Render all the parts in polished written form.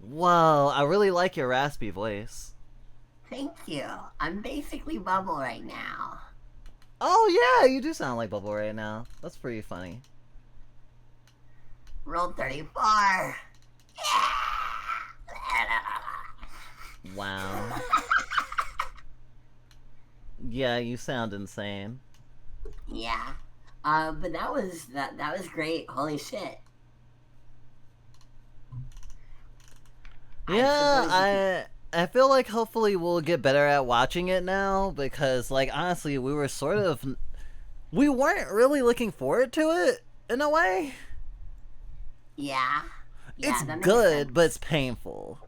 Whoa, I really like your raspy voice. Thank you. I'm basically Bubble right now. Oh yeah, you do sound like Bubble right now. That's pretty funny. Roll 34. Wow. Yeah, you sound insane. Yeah. But that was great. Holy shit. I Yeah, suppose you could. I feel like hopefully we'll get better at watching it now because like honestly, we weren't really looking forward to it in a way. Yeah. It's Yeah, that makes good, but it's sense. painful.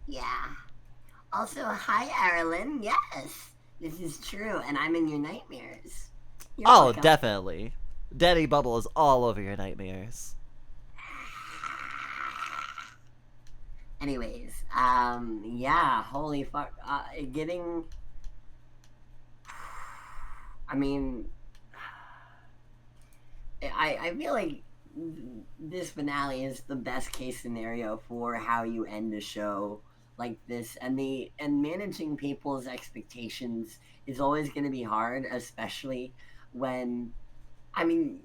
Yeah. Also, hi, Erilyn. Yes, this is true, and I'm in your nightmares. You're Oh, welcome. definitely. Daddy Bubble is all over your nightmares. Anyways, yeah, holy fuck. Getting. I mean, I feel like this finale is the best case scenario for how you end a show like this, and managing people's expectations is always going to be hard, especially when, I mean,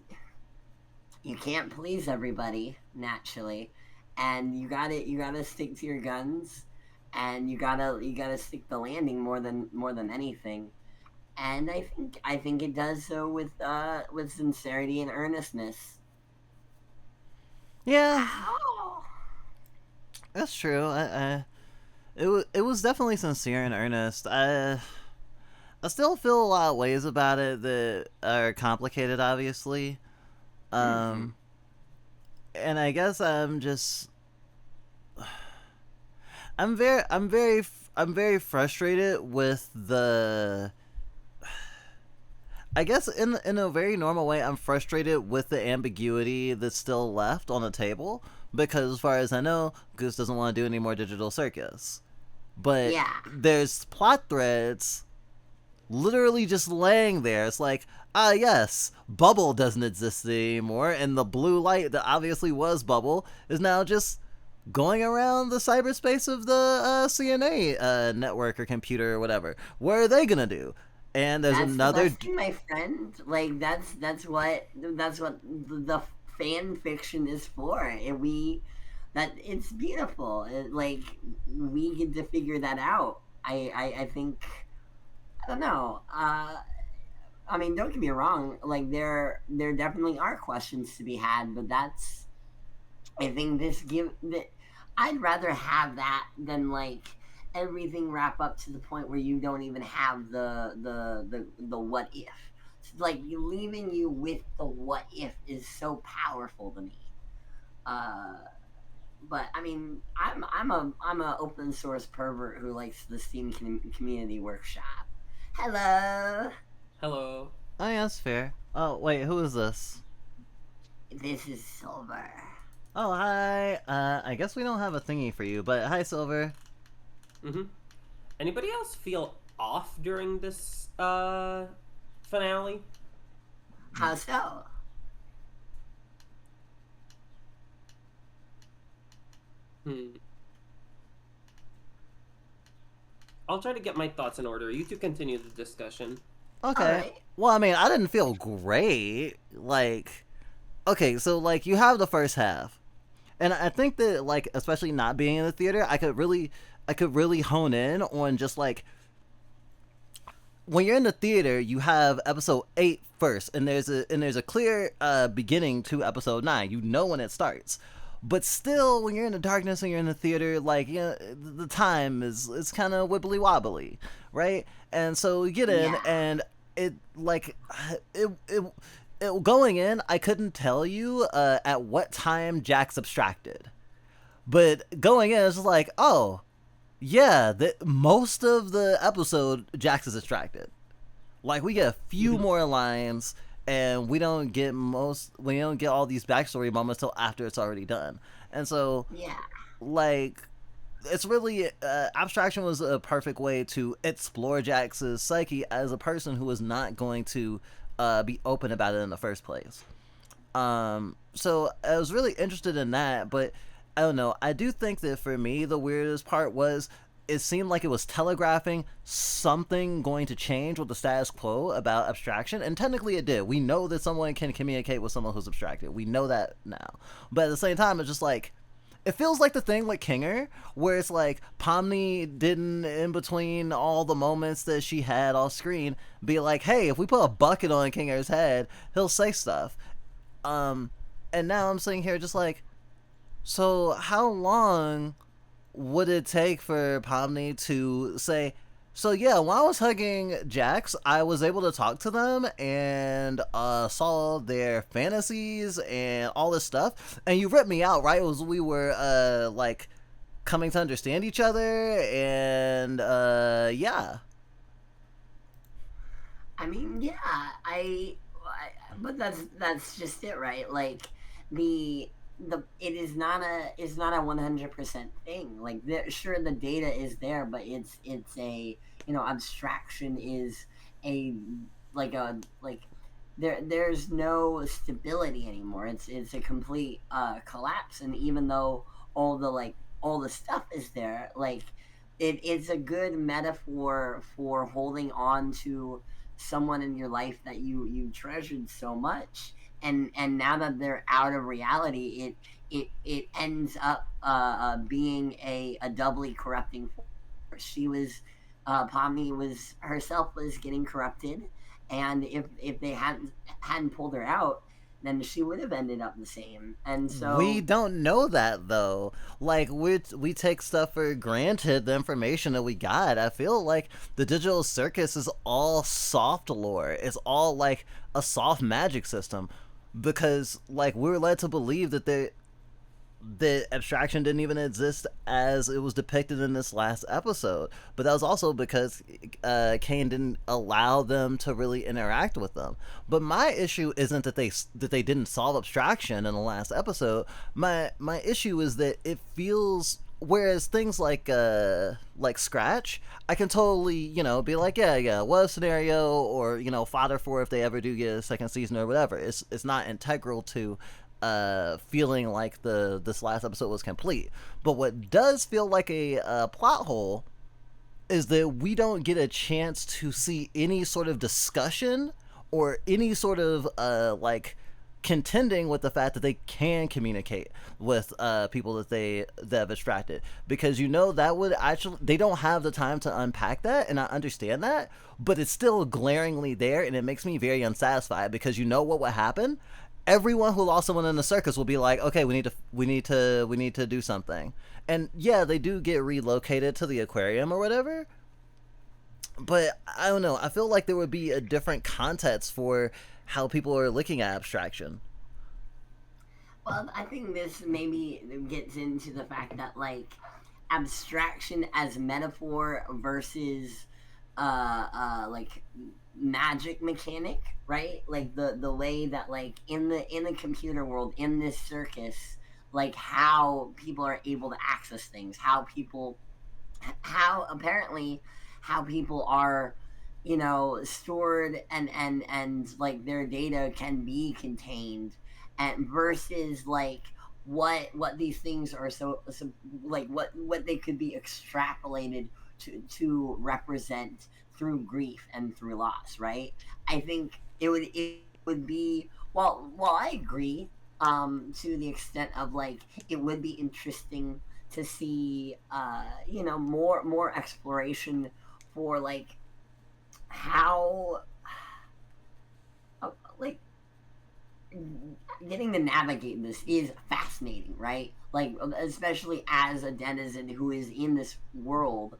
you can't please everybody naturally, and you gotta stick to your guns, and you gotta stick the landing more than anything. And I think it does so with sincerity and earnestness. Yeah, Ow. that's true. It was definitely sincere and earnest. I still feel a lot of ways about it that are complicated, obviously. Mm-hmm. Um, and I guess I'm very frustrated with the. I guess in a very normal way, I'm frustrated with the ambiguity that's still left on the table because, as far as I know, Goose doesn't want to do any more digital circus. But Yeah. there's plot threads literally just laying there. It's like, yes, Bubble doesn't exist anymore, and the blue light that obviously was Bubble is now just going around the cyberspace of the CNA network or computer or whatever. What are they gonna do? And there's That's the another. lesson, my friend. Like that's what the fan fiction is for. And that it's beautiful. Like we get to figure that out. I think I don't know. I mean, don't get me wrong. Like there definitely are questions to be had, but that's I think this give that I'd rather have that than like everything wrap up to the point where you don't even have the what if. Like leaving you with the what if is so powerful to me. Uh, but I mean, I'm a open source pervert who likes the Steam community workshop. Hello, Hello. Oh yeah, that's fair. Oh wait, who is this? this is Silver. Oh hi. I guess we don't have a thingy for you, but hi Silver. Mm-hmm. Anybody else feel off during this finale? How so? Hmm. I'll try to get my thoughts in order. You two continue the discussion. All Okay. right. Well, I mean, I didn't feel great. Like, okay, so like you have the first half, and I think that like especially not being in the theater, I could really hone in on just like when you're in the theater, you have episode 8 first, and there's a clear beginning to episode 9. You know when it starts. But still, when you're in the darkness and you're in the theater, like the time is it's kind of wibbly wobbly, right? And so you get in, Yeah. and it like it going in, I couldn't tell you at what time Jack's abstracted, but going in, it's just like, oh, yeah, most of the episode, Jax is distracted. Like we get a few Mm-hmm. more lines, and we don't get all these backstory moments till after it's already done. And so, Yeah. like, it's really abstraction was a perfect way to explore Jax's psyche as a person who was not going to be open about it in the first place. So I was really interested in that, but I don't know. I do think that for me, the weirdest part was it seemed like it was telegraphing something going to change with the status quo about abstraction, and technically it did. We know that someone can communicate with someone who's abstracted. We know that now. But at the same time, it's just like, it feels like the thing with Kinger, where it's like Pomni didn't, in between all the moments that she had off screen, be like, hey, if we put a bucket on Kinger's head, he'll say stuff. And now I'm sitting here just like, so how long would it take for Pomni to say, so yeah, when I was hugging Jax, I was able to talk to them and saw their fantasies and all this stuff, and you ripped me out, right? It was, we were like coming to understand each other, and yeah. I mean, yeah, but that's just it, right? Like the it is not a, it's not a 100% thing. Like, sure, the data is there, but it's a, you know, abstraction is a, like there's no stability anymore. It's a complete collapse. And even though all the, like, all the stuff is there, like, it's a good metaphor for holding on to someone in your life that you treasured so much, and now that they're out of reality, it ends up being a doubly corrupting force. She was, Pomni was herself was getting corrupted, and if they hadn't pulled her out, then she would have ended up the same. And We so, don't know that though. Like, we take stuff for granted, the information that we got. I feel like the digital circus is all soft lore. It's all like a soft magic system, because like we're led to believe that the abstraction didn't even exist as it was depicted in this last episode. But that was also because Kane didn't allow them to really interact with them. But my issue isn't that they didn't solve abstraction in the last episode. My issue is that it feels, whereas things like Scratch, I can totally, you know, be like, yeah, what a scenario, or, you know, fodder for if they ever do get a second season or whatever. It's not integral to feeling like this last episode was complete. But what does feel like a plot hole is that we don't get a chance to see any sort of discussion or any sort of like contending with the fact that they can communicate with people that have abstracted, because, you know, that would actually, they don't have the time to unpack that, and I understand that, but it's still glaringly there, and it makes me very unsatisfied, because you know what would happen? Everyone who lost someone in the circus will be like, okay, we need to do something. And yeah, they do get relocated to the aquarium or whatever, but I don't know, I feel like there would be a different context for how people are looking at abstraction. well, I think this maybe gets into the fact that, like, abstraction as metaphor versus like magic mechanic, right? Like the way that, like, in the computer world, in this circus, like, how people are able to access things, how apparently how people are, you know, stored, and like their data can be contained, and versus, like, what these things are, so like what they could be extrapolated to represent through grief and through loss, right? I think it would be, well, I agree, to the extent of, like, it would be interesting to see, you know, more exploration for, like, how, like, getting to navigate this is fascinating, right? Like, especially as a denizen who is in this world.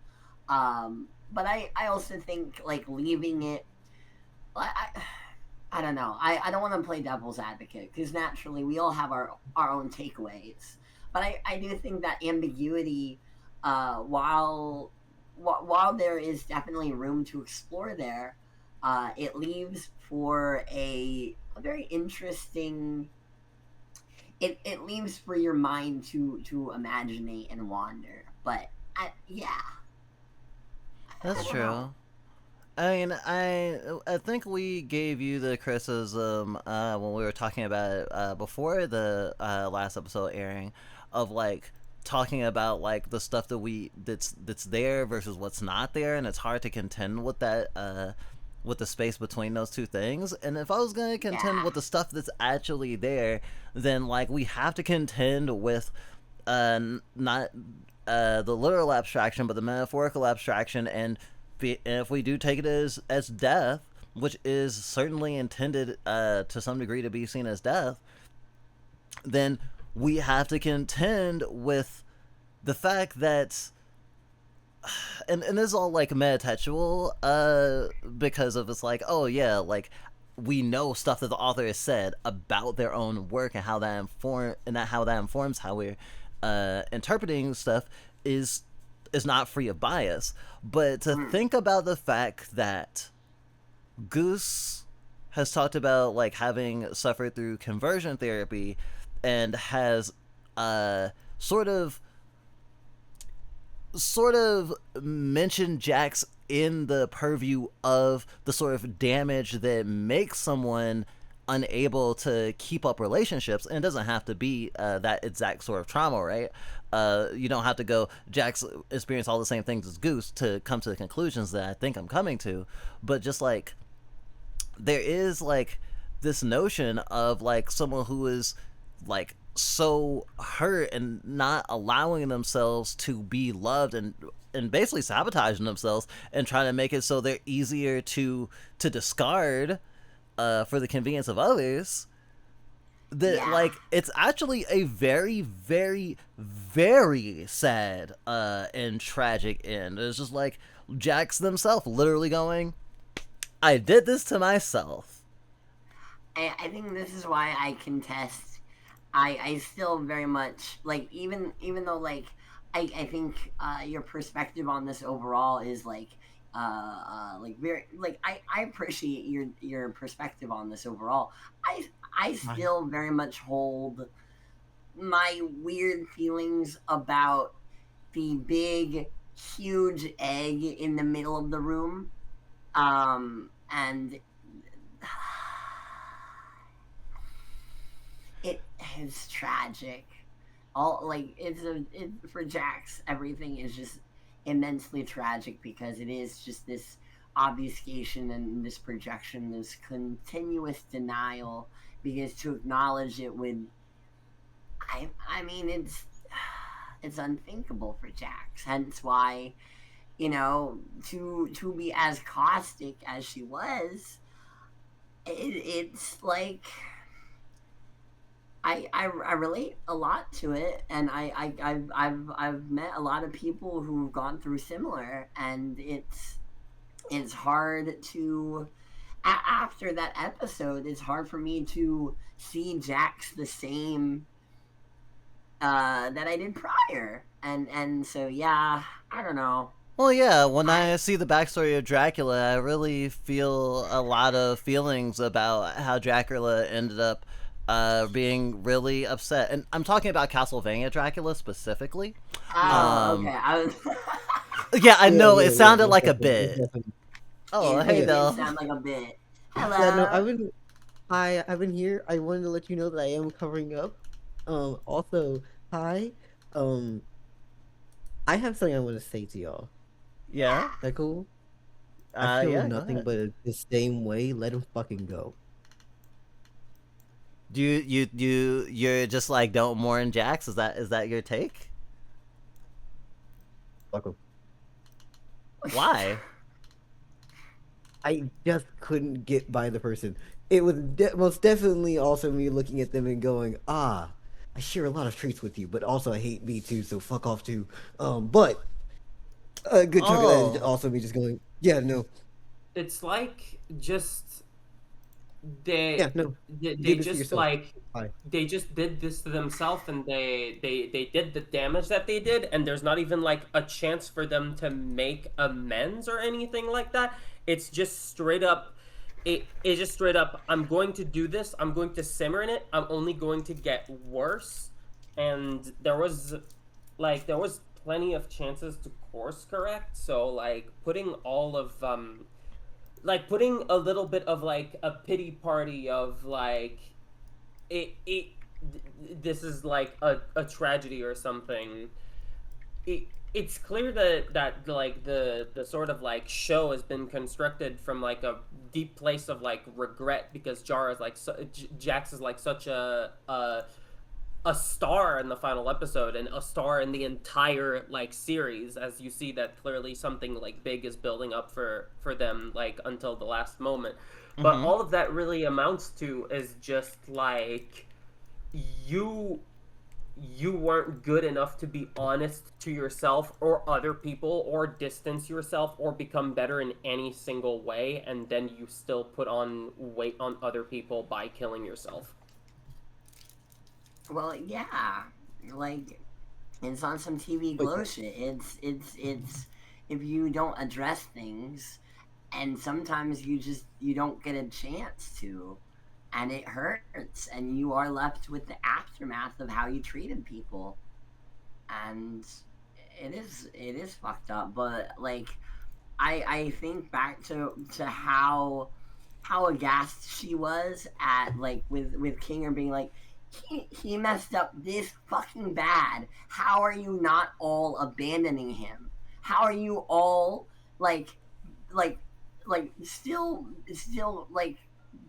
But I also think, like, leaving it, I don't know. I don't want to play devil's advocate, because naturally we all have our own takeaways. But I do think that ambiguity, while there is definitely room to explore there, it leaves for a very interesting. It leaves for your mind to imaginate and wander. But yeah, I That's don't know. true. I mean, I think we gave you the criticism when we were talking about it before the last episode airing. of like talking about like the stuff that's there versus what's not there, and it's hard to contend with that with the space between those two things. And if I was going to contend Yeah. with the stuff that's actually there, then like we have to contend with not the literal abstraction, but the metaphorical abstraction. And if we do take it as death, which is certainly intended to some degree to be seen as death, then we have to contend with the fact that, and this is all like metatextual, because of it's like, oh yeah, like we know stuff that the author has said about their own work, and how that informs how we're interpreting stuff is not free of bias. But to think about the fact that Goose has talked about like having suffered through conversion therapy, and has sort of mentioned Jax in the purview of the sort of damage that makes someone unable to keep up relationships. And it doesn't have to be that exact sort of trauma, right? You don't have to go Jax experienced all the same things as Goose to come to the conclusions that I think I'm coming to. But just like, there is like this notion of like someone who is like so hurt and not allowing themselves to be loved, and basically sabotaging themselves and trying to make it so they're easier to discard for the convenience of others, that like it's actually a very, very, very sad and tragic end. It's just like Jax themselves literally going, I did this to myself. I think this is why I contest. I still very much like, even though like I think your perspective on this overall is like very like, I appreciate your perspective on this overall. I still very much hold my weird feelings about the big huge egg in the middle of the room, and it is tragic. All like, for Jax, everything is just immensely tragic, because it is just this obfuscation and this projection, this continuous denial. Because to acknowledge it would, I mean, it's unthinkable for Jax. Hence why, to be as caustic as she was, it's like, I relate a lot to it, and I've met a lot of people who've gone through similar, and it's hard to, after that episode, it's hard for me to see Jax the same that I did prior, and so yeah, I don't know. Well, yeah, when I see the backstory of Dracula, I really feel a lot of feelings about how Dracula ended up being really upset. And I'm talking about Castlevania Dracula specifically. Oh, okay. I was. Yeah, I know, it sounded like a bit. Oh, hey, It though. did sound like a bit. Hello. Yeah, no, I've been here. I wanted to let you know that I am covering up. Also, hi. I have something I want to say to y'all. Yeah? Is that cool? I feel yeah, nothing but the same way. Let him fucking go. You're just like, don't mourn Jax? Is that your take? Fuck him. Why? I just couldn't get by the person. It was most definitely also me looking at them and going, I share a lot of traits with you, but also I hate me too, so fuck off too. But a good chunk of that is also me just going, yeah, no. It's like just they just like they just did this to themselves, and they did the damage that they did, and there's not even like a chance for them to make amends or anything like that. It's just straight up. It's just straight up, I'm going to do this, I'm going to simmer in it, I'm only going to get worse. And there was plenty of chances to course correct, so like putting all of putting a little bit of like a pity party of like it this is like a tragedy or something. It's clear that like the sort of like show has been constructed from like a deep place of like regret, because Jar is like Jax is like such a star in the final episode and a star in the entire like series, as you see that clearly something like big is building up for them like until the last moment. But all of that really amounts to is just like you weren't good enough to be honest to yourself or other people, or distance yourself or become better in any single way, and then you still put on weight on other people by killing yourself. Well, yeah, like it's on some TV glow shit. It's if you don't address things, and sometimes you don't get a chance to, and it hurts, and you are left with the aftermath of how you treated people, and it is fucked up. But like, I think back to how aghast she was at like with Kinger being like, he messed up this fucking bad. How are you not all abandoning him? How are you all like like still like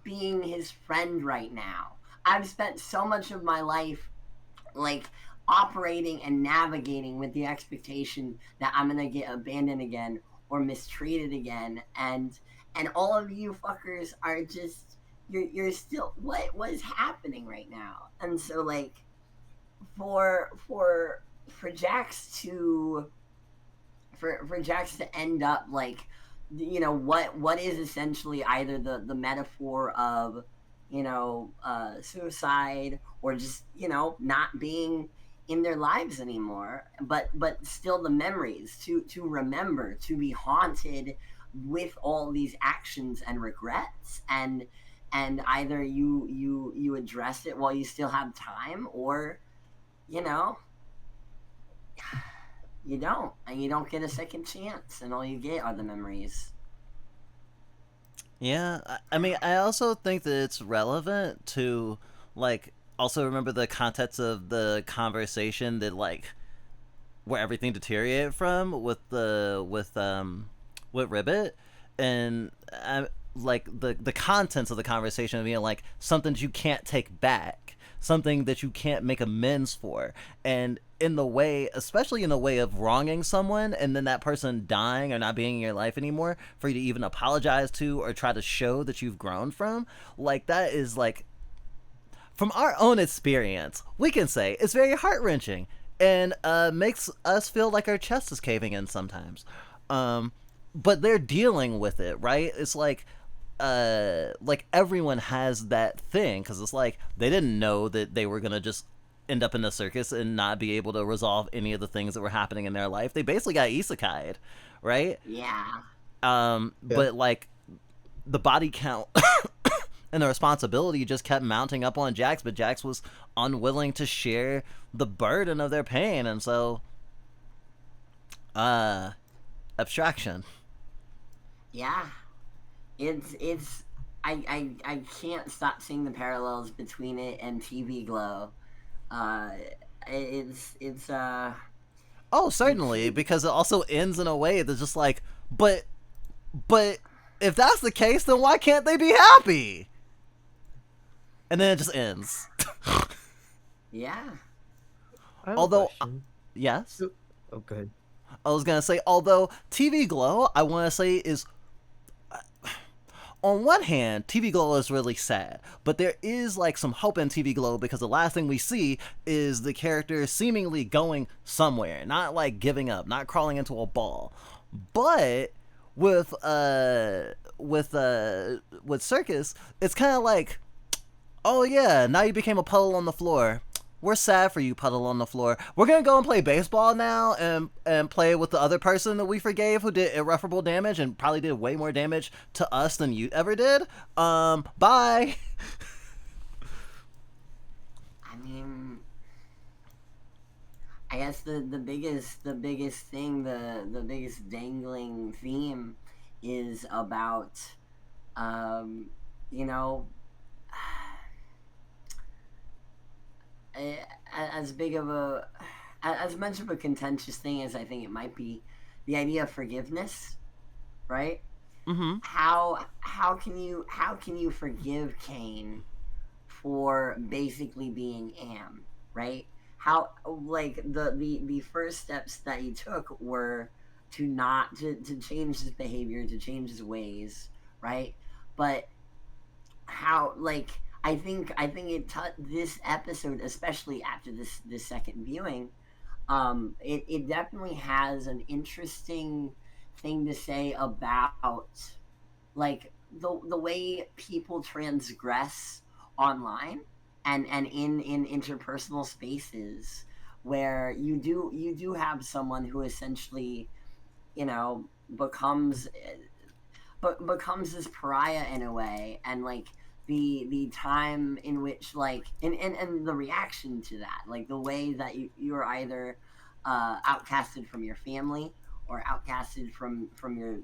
being his friend right now? I've spent so much of my life like operating and navigating with the expectation that I'm gonna get abandoned again or mistreated again, and all of you fuckers are just you're still what is happening right now? And so like for Jax to for Jax to end up like, you know, what is essentially either the metaphor of, you know, suicide, or just, you know, not being in their lives anymore, but still the memories to remember, to be haunted with all these actions and regrets, and either you address it while you still have time, or, you know, you don't, and you don't get a second chance, and all you get are the memories. Yeah, I mean, I also think that it's relevant to, like, also remember the context of the conversation that, like, where everything deteriorated from with Ribbit, and like the contents of the conversation being like something that you can't take back, something that you can't make amends for, and in the way, especially in the way of wronging someone and then that person dying or not being in your life anymore, for you to even apologize to or try to show that you've grown from, like, that is like, from our own experience, we can say it's very heart-wrenching and makes us feel like our chest is caving in sometimes. But they're dealing with it, right? It's like everyone has that thing, because it's like they didn't know that they were gonna just end up in the circus and not be able to resolve any of the things that were happening in their life. They basically got isekai'd, right? Yeah. But like the body count and the responsibility just kept mounting up on Jax, but Jax was unwilling to share the burden of their pain, and so abstraction. Yeah. It's I can't stop seeing the parallels between it and TV Glow. Uh, it's Oh, certainly, because it also ends in a way that's just like, but if that's the case, then why can't they be happy? And then it just ends. yeah. Although, yes. Oh, go ahead. I was gonna say, although TV Glow, I want to say is, on one hand, TV Glow is really sad, but there is like some hope in TV Glow, because the last thing we see is the character seemingly going somewhere, not like giving up, not crawling into a ball. But with Circus, it's kind of like, oh yeah, now you became a puddle on the floor. We're sad for you, puddle on the floor. We're gonna go and play baseball now and play with the other person that we forgave, who did irreparable damage and probably did way more damage to us than you ever did. Bye. I mean, I guess the biggest thing, the biggest dangling theme is about, you know, as big of a, as much of a contentious thing as I think it might be, the idea of forgiveness, right? Mm-hmm. How can you forgive Cain for basically being Am, right? How, like, the first steps that he took were to not to change his behavior, to change his ways, right? But how, like, I think this episode, especially after this second viewing, it definitely has an interesting thing to say about, like, the way people transgress online and in interpersonal spaces, where you do have someone who essentially, becomes, becomes this pariah in a way, and, like, the time in which, like, and the reaction to that, like the way that you're either outcasted from your family or outcasted from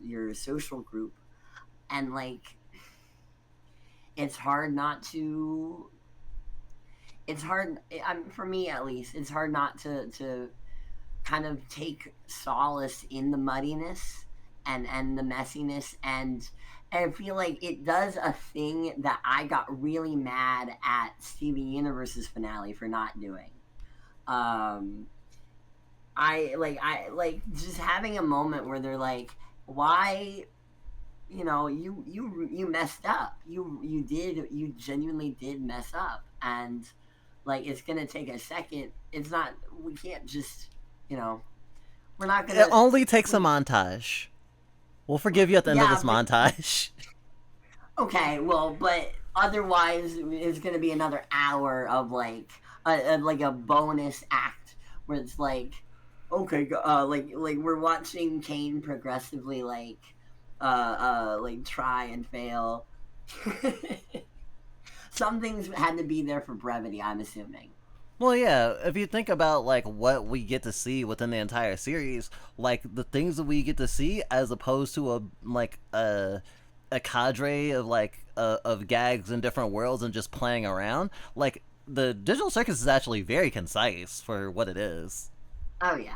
your social group, and, like, it's hard not to, it's hard, for me at least, it's hard not to kind of take solace in the muddiness and the messiness, and I feel like it does a thing that I got really mad at Steven Universe's finale for not doing. I like just having a moment where they're like, why, you messed up, you genuinely did mess up, and, like, it's gonna take a second. It's not, we can't just, we're not gonna, it only takes a montage. We'll forgive you at the end of this montage. Okay, well, but otherwise it's gonna be another hour of, like, a bonus act where it's like, okay, like we're watching Cain progressively, like try and fail. Some things had to be there for brevity, I'm assuming. Well, yeah, if you think about, like, what we get to see within the entire series, like, the things that we get to see as opposed to a cadre of, like, of gags in different worlds and just playing around, like, the Digital Circus is actually very concise for what it is. Oh, yeah.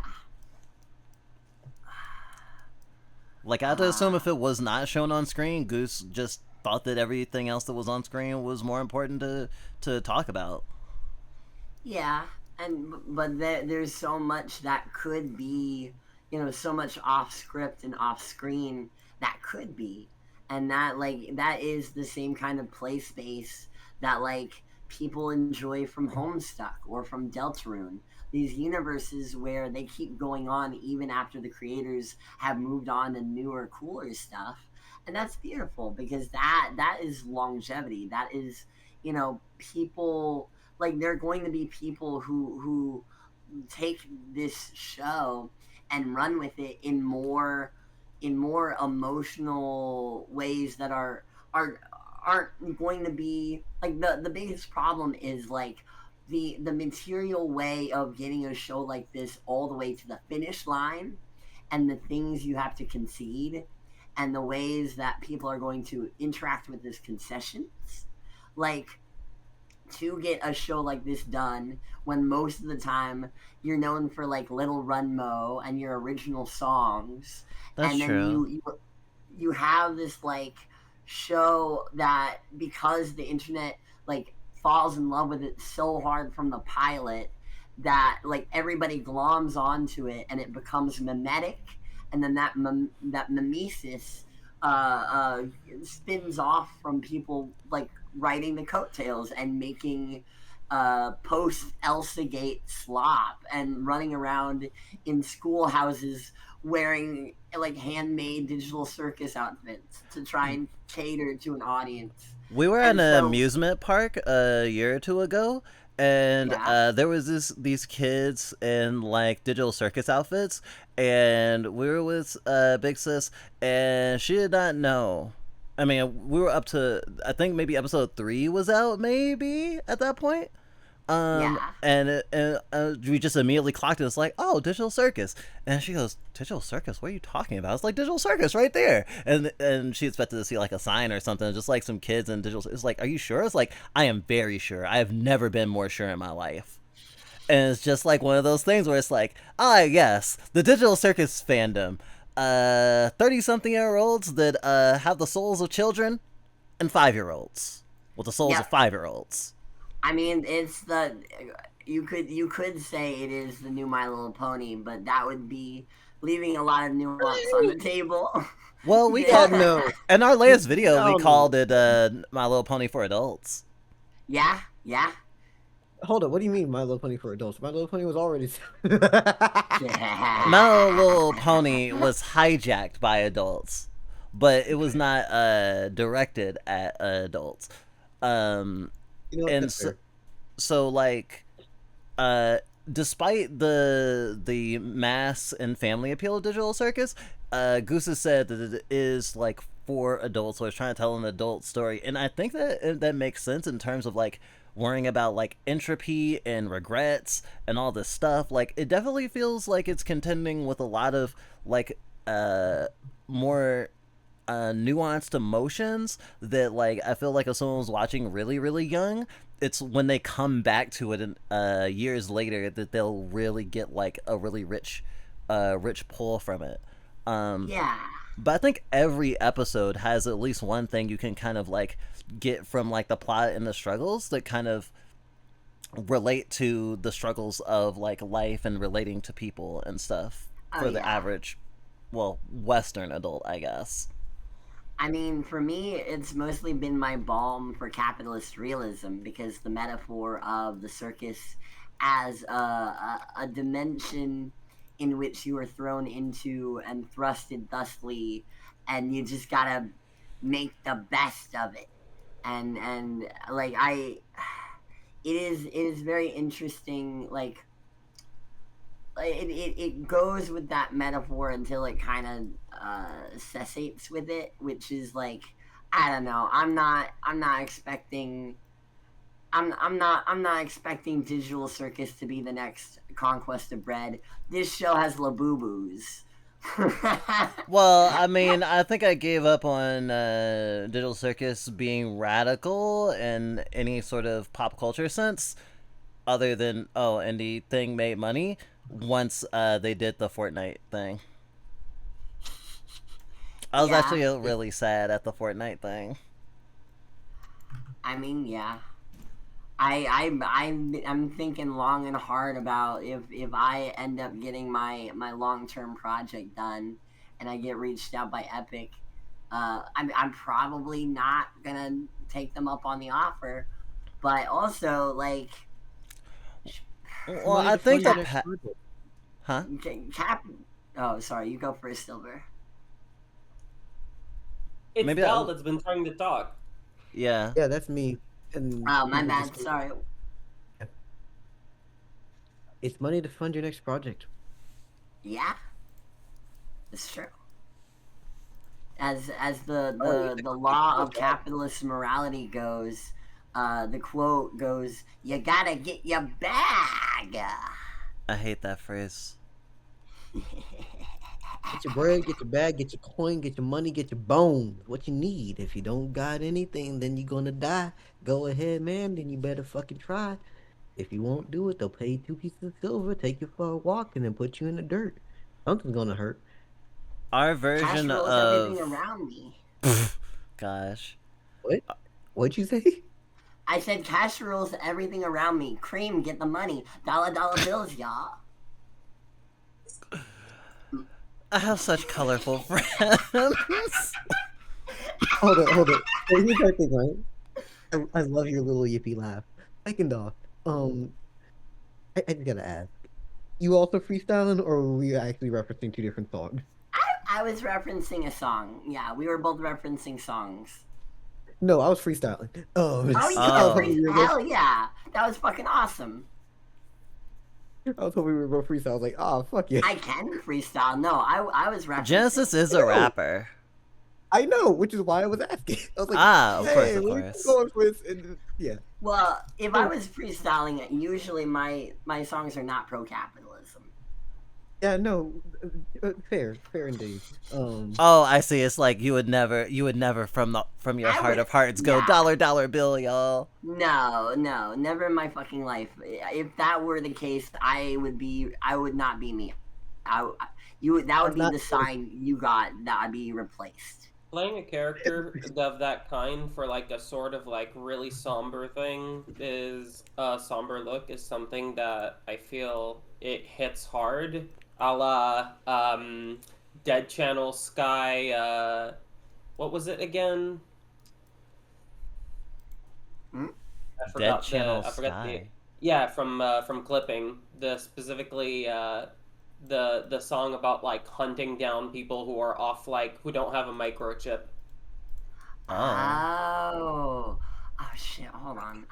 Like, I have to assume if it was not shown on screen, Goose just thought that everything else that was on screen was more important to talk about. Yeah, but there's so much that could be, so much off script and off screen that could be, and that, like, that is the same kind of play space that, like, people enjoy from Homestuck or from Deltarune. These universes where they keep going on even after the creators have moved on to newer, cooler stuff, and that's beautiful, because that is longevity. That is, people, like, there are going to be people who take this show and run with it in more emotional ways that aren't going to be, like, the biggest problem is, like, the material way of getting a show like this all the way to the finish line, and the things you have to concede, and the ways that people are going to interact with this concessions, like, to get a show like this done when most of the time you're known for, like, Little Run Mo and your original songs. That's and then true. you have this, like, show that, because the internet, like, falls in love with it so hard from the pilot, that, like, everybody gloms onto it and it becomes mimetic, and then that mimesis spins off from people, like, riding the coattails and making post Elsa Gate slop and running around in schoolhouses wearing, like, handmade Digital Circus outfits to try and cater to an audience. We were at an amusement park a year or two ago, and there was these kids in, like, Digital Circus outfits, and we were with Big Sis, and she did not know. I mean, we were up to, I think maybe episode 3 was out, maybe, at that point. And we just immediately clocked it. It's like, oh, Digital Circus. And she goes, Digital Circus? What are you talking about? It's like, Digital Circus right there. And she expected to see, like, a sign or something, just like some kids in Digital Circus. It's like, are you sure? It's like, I am very sure. I have never been more sure in my life. And it's just like one of those things where it's like, ah, yes, the digital circus fandom. 30-something-year-olds that have the souls of children and 5-year-olds with the souls of 5-year-olds. I mean, it's the you could say it is the new My Little Pony, but that would be leaving a lot of nuance on the table. Well, we called in our latest video we called it My Little Pony for adults. Yeah. Hold on, what do you mean My Little Pony for adults? My Little Pony was already My Little Pony was hijacked by adults, but it was not directed at adults. And so like despite the mass and family appeal of Digital Circus, Goose has said that it is like for adults, so it's trying to tell an adult story, and I think that makes sense in terms of like worrying about like entropy and regrets and all this stuff. Like it definitely feels like it's contending with a lot of like more nuanced emotions that like I feel like if someone was watching really really young, it's when they come back to it in, years later that they'll really get like a really rich pull from it. Yeah. But I think every episode has at least one thing you can kind of like get from like the plot and the struggles that kind of relate to the struggles of like life and relating to people and stuff for the average, well, Western adult, I guess. I mean, for me, it's mostly been my balm for capitalist realism, because the metaphor of the circus as a dimension in which you are thrown into and thrusted thusly, and you just gotta make the best of it. And like it is very interesting. Like it goes with that metaphor until it kind of cessates with it, which is like, I don't know. I'm not expecting Digital Circus to be the next Conquest of Bread. This show has Labubu's. Well, I mean, I think I gave up on Digital Circus being radical in any sort of pop culture sense, other than indie thing made money once they did the Fortnite thing. I was actually really sad at the Fortnite thing. I mean, yeah. I'm thinking long and hard about if I end up getting my long-term project done and I get reached out by Epic, I'm probably not gonna take them up on the offer, but also like, well, I think that oh, sorry, you go first, Silver. It's maybe Val that's been trying to talk. Yeah, that's me. And oh, my bad. Sorry. It's money to fund your next project. Yeah, it's true. As the law of capitalist morality goes, the quote goes, "You gotta get your bag." I hate that phrase. Get your bread, get your bag, get your coin, get your money, get your bones. What you need. If you don't got anything, then you're gonna die. Go ahead, man. Then you better fucking try. If you won't do it, they'll pay you 2 pieces of silver, take you for a walk, and then put you in the dirt. Something's gonna hurt. Our version of everything around me. Gosh. What? What'd you say? I said cash rules everything around me. Cream, get the money. $dollar bills, y'all. I have such colorful friends. Hold on. Here's the thing, right? I love your little yippee laugh. Second off, I just gotta ask. You also freestyling, or were we actually referencing 2 different songs? I was referencing a song. Yeah, we were both referencing songs. No, I was freestyling. Hell yeah. That was fucking awesome. I was hoping we were both freestyle. I was like, fuck yeah. I can freestyle. No, I was referencing. Genesis is a rapper. I know, which is why I was asking. I was like, of course. Going for this, and, yeah. Well, if I was freestyling, usually my songs are not pro-capitalism. Yeah, no, fair indeed. Oh, I see. It's like you would never from your heart of hearts go dollar bill, y'all. No, never in my fucking life. If that were the case, I would not be me. That would be the sign you got that I'd be replaced. Playing a character of that kind for like a sort of like really somber thing somber look is something that I feel it hits hard. A la Dead Channel Sky, what was it again? I forgot Dead Channel Sky. Yeah, from Clipping, specifically the song about like hunting down people who are off, like who don't have a microchip. Oh shit! Hold on,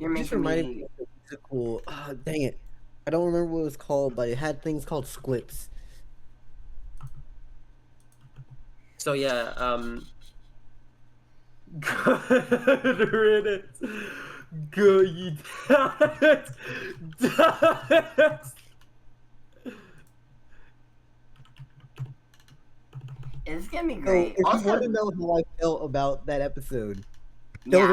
you're making me. Cool. Oh, dang it! I don't remember what it was called, but it had things called squips. So yeah, good riddance. Go you dance. It's gonna be great. So, if you want to know how I felt about that episode, those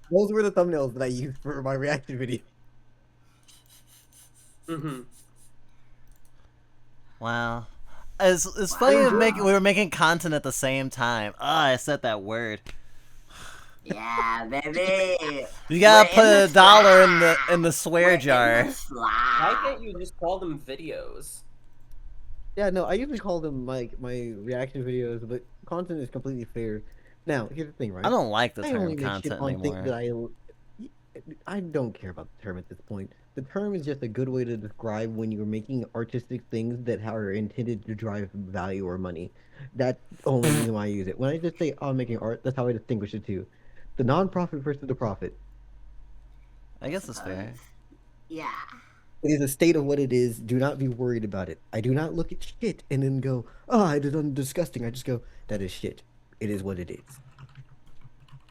were the thumbnails that I used for my reaction video. Wow. It's funny we were making content at the same time. I said that word. Yeah, baby. You gotta put $1 in the swear jar. Why can't you just call them videos? Yeah, no, I usually call them like my reaction videos, but content is completely fair. Now, here's the thing, right? I don't like the term content anymore. I don't care about the term at this point. The term is just a good way to describe when you're making artistic things that are intended to drive value or money. That's the only reason why I use it. When I just say, oh, I'm making art, that's how I distinguish the two. The non-profit versus the profit. I guess it's fair. Yeah. It is a state of what it is. Do not be worried about it. I do not look at shit and then go, oh, it is disgusting. I just go, that is shit. It is what it is.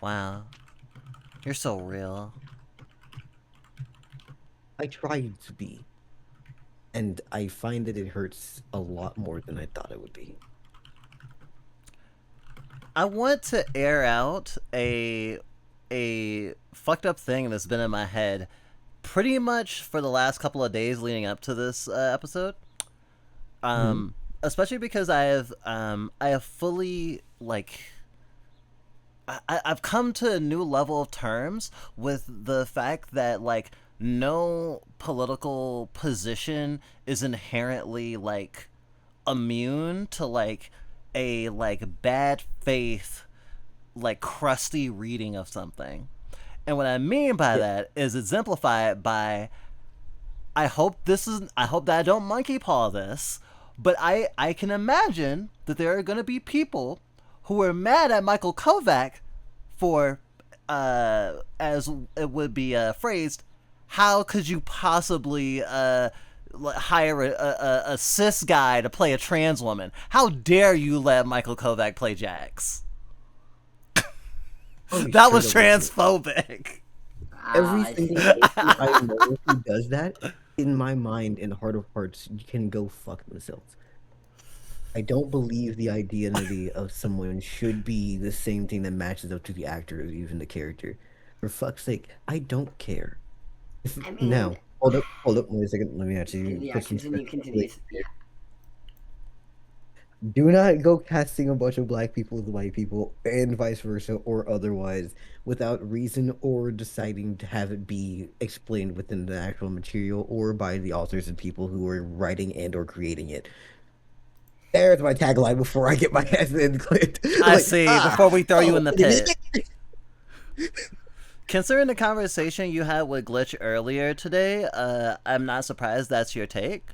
Wow. You're so real. I tried to be. And I find that it hurts a lot more than I thought it would be. I want to air out a fucked up thing that's been in my head pretty much for the last couple of days leading up to this episode. Especially because I have fully like I've come to a new level of terms with the fact that like no political position is inherently like immune to like a like bad faith like crusty reading of something. And what I mean by that is exemplify it by I hope that I don't monkey paw this, but I can imagine that there are going to be people who are mad at Michael Kovac for as it would be phrased, how could you possibly hire a cis guy to play a trans woman? How dare you let Michael Kovac play Jax? That was transphobic. Every single person I know who does that, in my mind, in the heart of hearts, can go fuck themselves. I don't believe the identity of someone should be the same thing that matches up to the actor or even the character. For fuck's sake, I don't care. Now, hold up, wait a second. Let me actually continue. Do not go casting a bunch of black people as white people and vice versa or otherwise without reason or deciding to have it be explained within the actual material or by the authors and people who are writing and or creating it. There's my tagline before I get my ass in clipped. I see. Before we throw you in the pit. Considering the conversation you had with Glitch earlier today, I'm not surprised that's your take.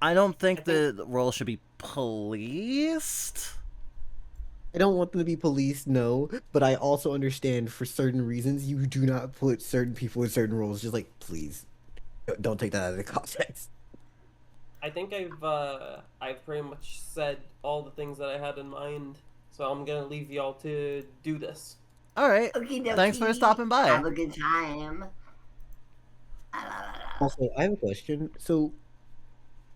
I don't think the role should be policed. I don't want them to be policed, no, but I also understand for certain reasons you do not put certain people in certain roles. Just like, please, don't take that out of the context. I think I've pretty much said all the things that I had in mind, so I'm gonna leave y'all to do this. All right. Thanks for stopping by. Have a good time. Also, I have a question. So,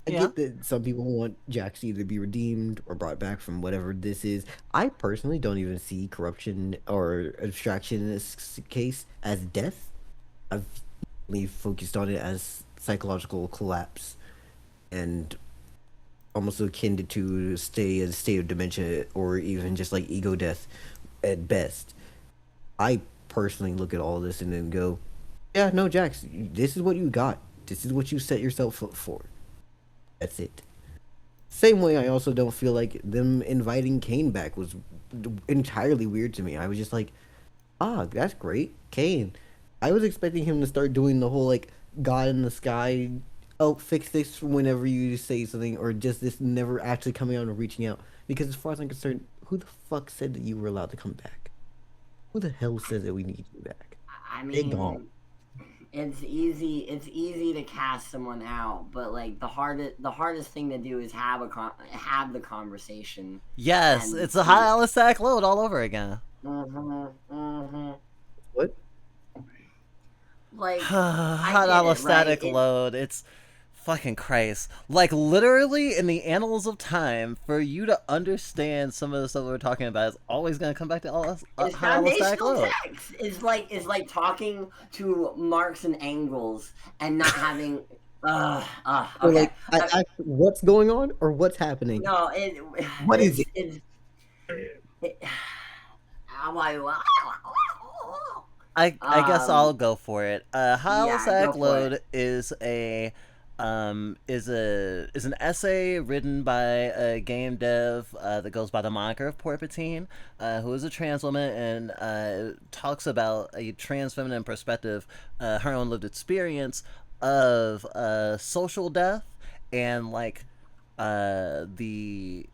I Yeah. get that some people want Jax to either be redeemed or brought back from whatever this is. I personally don't even see corruption or abstraction in this case as death. I've mainly focused on it as psychological collapse and almost akin to a state of dementia or even just like ego death at best. I personally look at all this and then go, yeah, no, Jax, this is what you got. This is what you set yourself up for. That's it. Same way, I also don't feel like them inviting Kane back was entirely weird to me. I was just like, ah, that's great, Kane. I was expecting him to start doing the whole like God in the sky, oh, fix this whenever you say something, or just this never actually coming out and reaching out. Because as far as I'm concerned, who the fuck said that you were allowed to come back? Who the hell says that we need you back? I They gone. mean, it's easy to cast someone out, but like the hardest thing to do is have the conversation. Yes, And it's a high allostatic load all over again. What? Like Hot allostatic load. It's fucking Christ. Like literally in the annals of time, for you to understand some of the stuff we're talking about is always going to come back to it's high allostatic foundational load. text. It's like talking to Marx and Engels and not having. Okay. So like, what's going on or what's happening? No, what is it? I guess I'll go for it. High allostatic load is an essay written by a game dev that goes by the moniker of Porpatine, who is a trans woman and talks about a trans feminine perspective, her own lived experience of social death and like the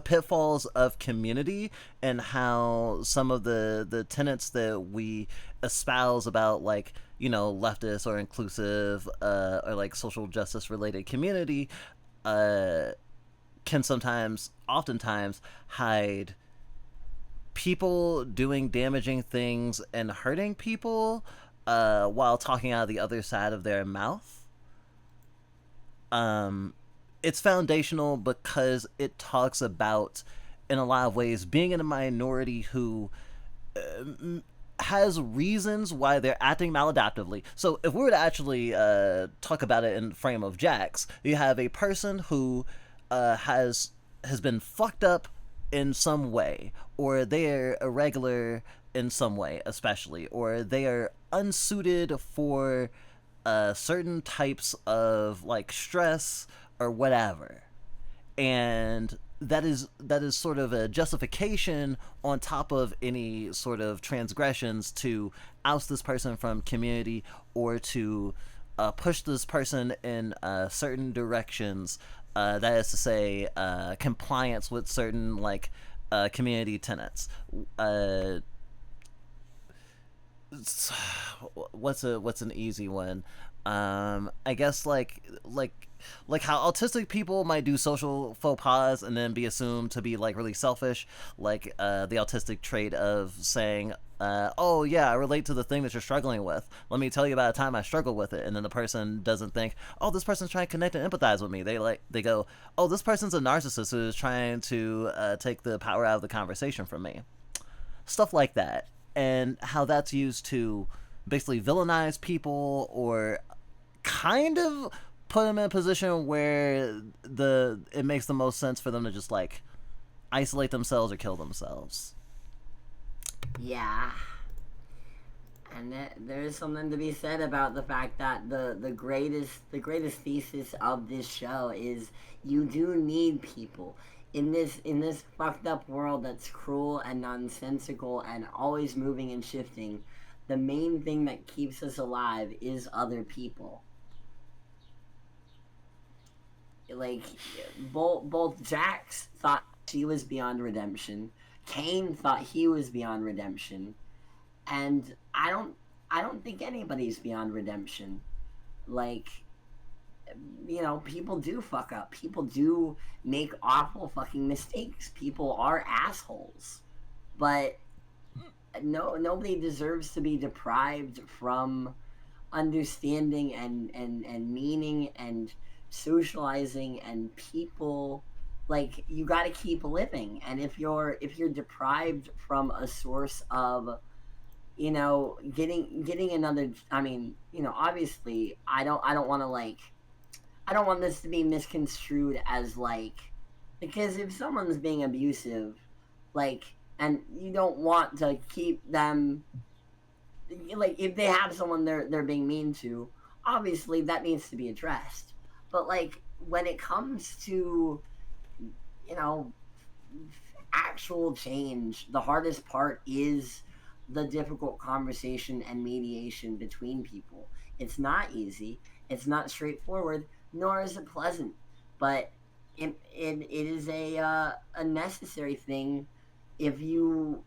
pitfalls of community and how some of the tenets that we espouse about like leftist or inclusive or like social justice related community can oftentimes hide people doing damaging things and hurting people while talking out of the other side of their mouth. It's foundational because it talks about, in a lot of ways, being in a minority who has reasons why they're acting maladaptively. So if we were to actually talk about it in the frame of Jax, you have a person who has been fucked up in some way, or they're irregular in some way, especially, or they are unsuited for certain types of like stress or whatever, and that is sort of a justification on top of any sort of transgressions to oust this person from community or to push this person in certain directions. That is to say, compliance with certain like community tenets. What's an easy one? I guess like how autistic people might do social faux pas and then be assumed to be like really selfish, like the autistic trait of saying, oh yeah, I relate to the thing that you're struggling with. Let me tell you about a time I struggled with it. And then the person doesn't think, oh, this person's trying to connect and empathize with me. They go, oh, this person's a narcissist who is trying to take the power out of the conversation from me. Stuff like that. And how that's used to basically villainize people or kind of put them in a position where it makes the most sense for them to just like isolate themselves or kill themselves. Yeah. And there's something to be said about the fact that the greatest thesis of this show is you do need people in this fucked up world that's cruel and nonsensical and always moving and shifting. The main thing that keeps us alive is other people. Like both Jax thought she was beyond redemption, Kane thought he was beyond redemption, and I don't think anybody's beyond redemption. Like, people do fuck up. People do make awful fucking mistakes. People are assholes. But nobody deserves to be deprived from understanding and meaning and socializing and people, like you got to keep living. And if you're deprived from a source of, you know, getting another, I mean, you know, obviously I don't want to like, I don't want this to be misconstrued as like, because if someone's being abusive, like, and you don't want to keep them, like, if they have someone they're being mean to, obviously that needs to be addressed. But like when it comes to, you know, actual change, the hardest part is the difficult conversation and mediation between people. It's not easy, it's not straightforward, nor is it pleasant, but it is a necessary thing if you,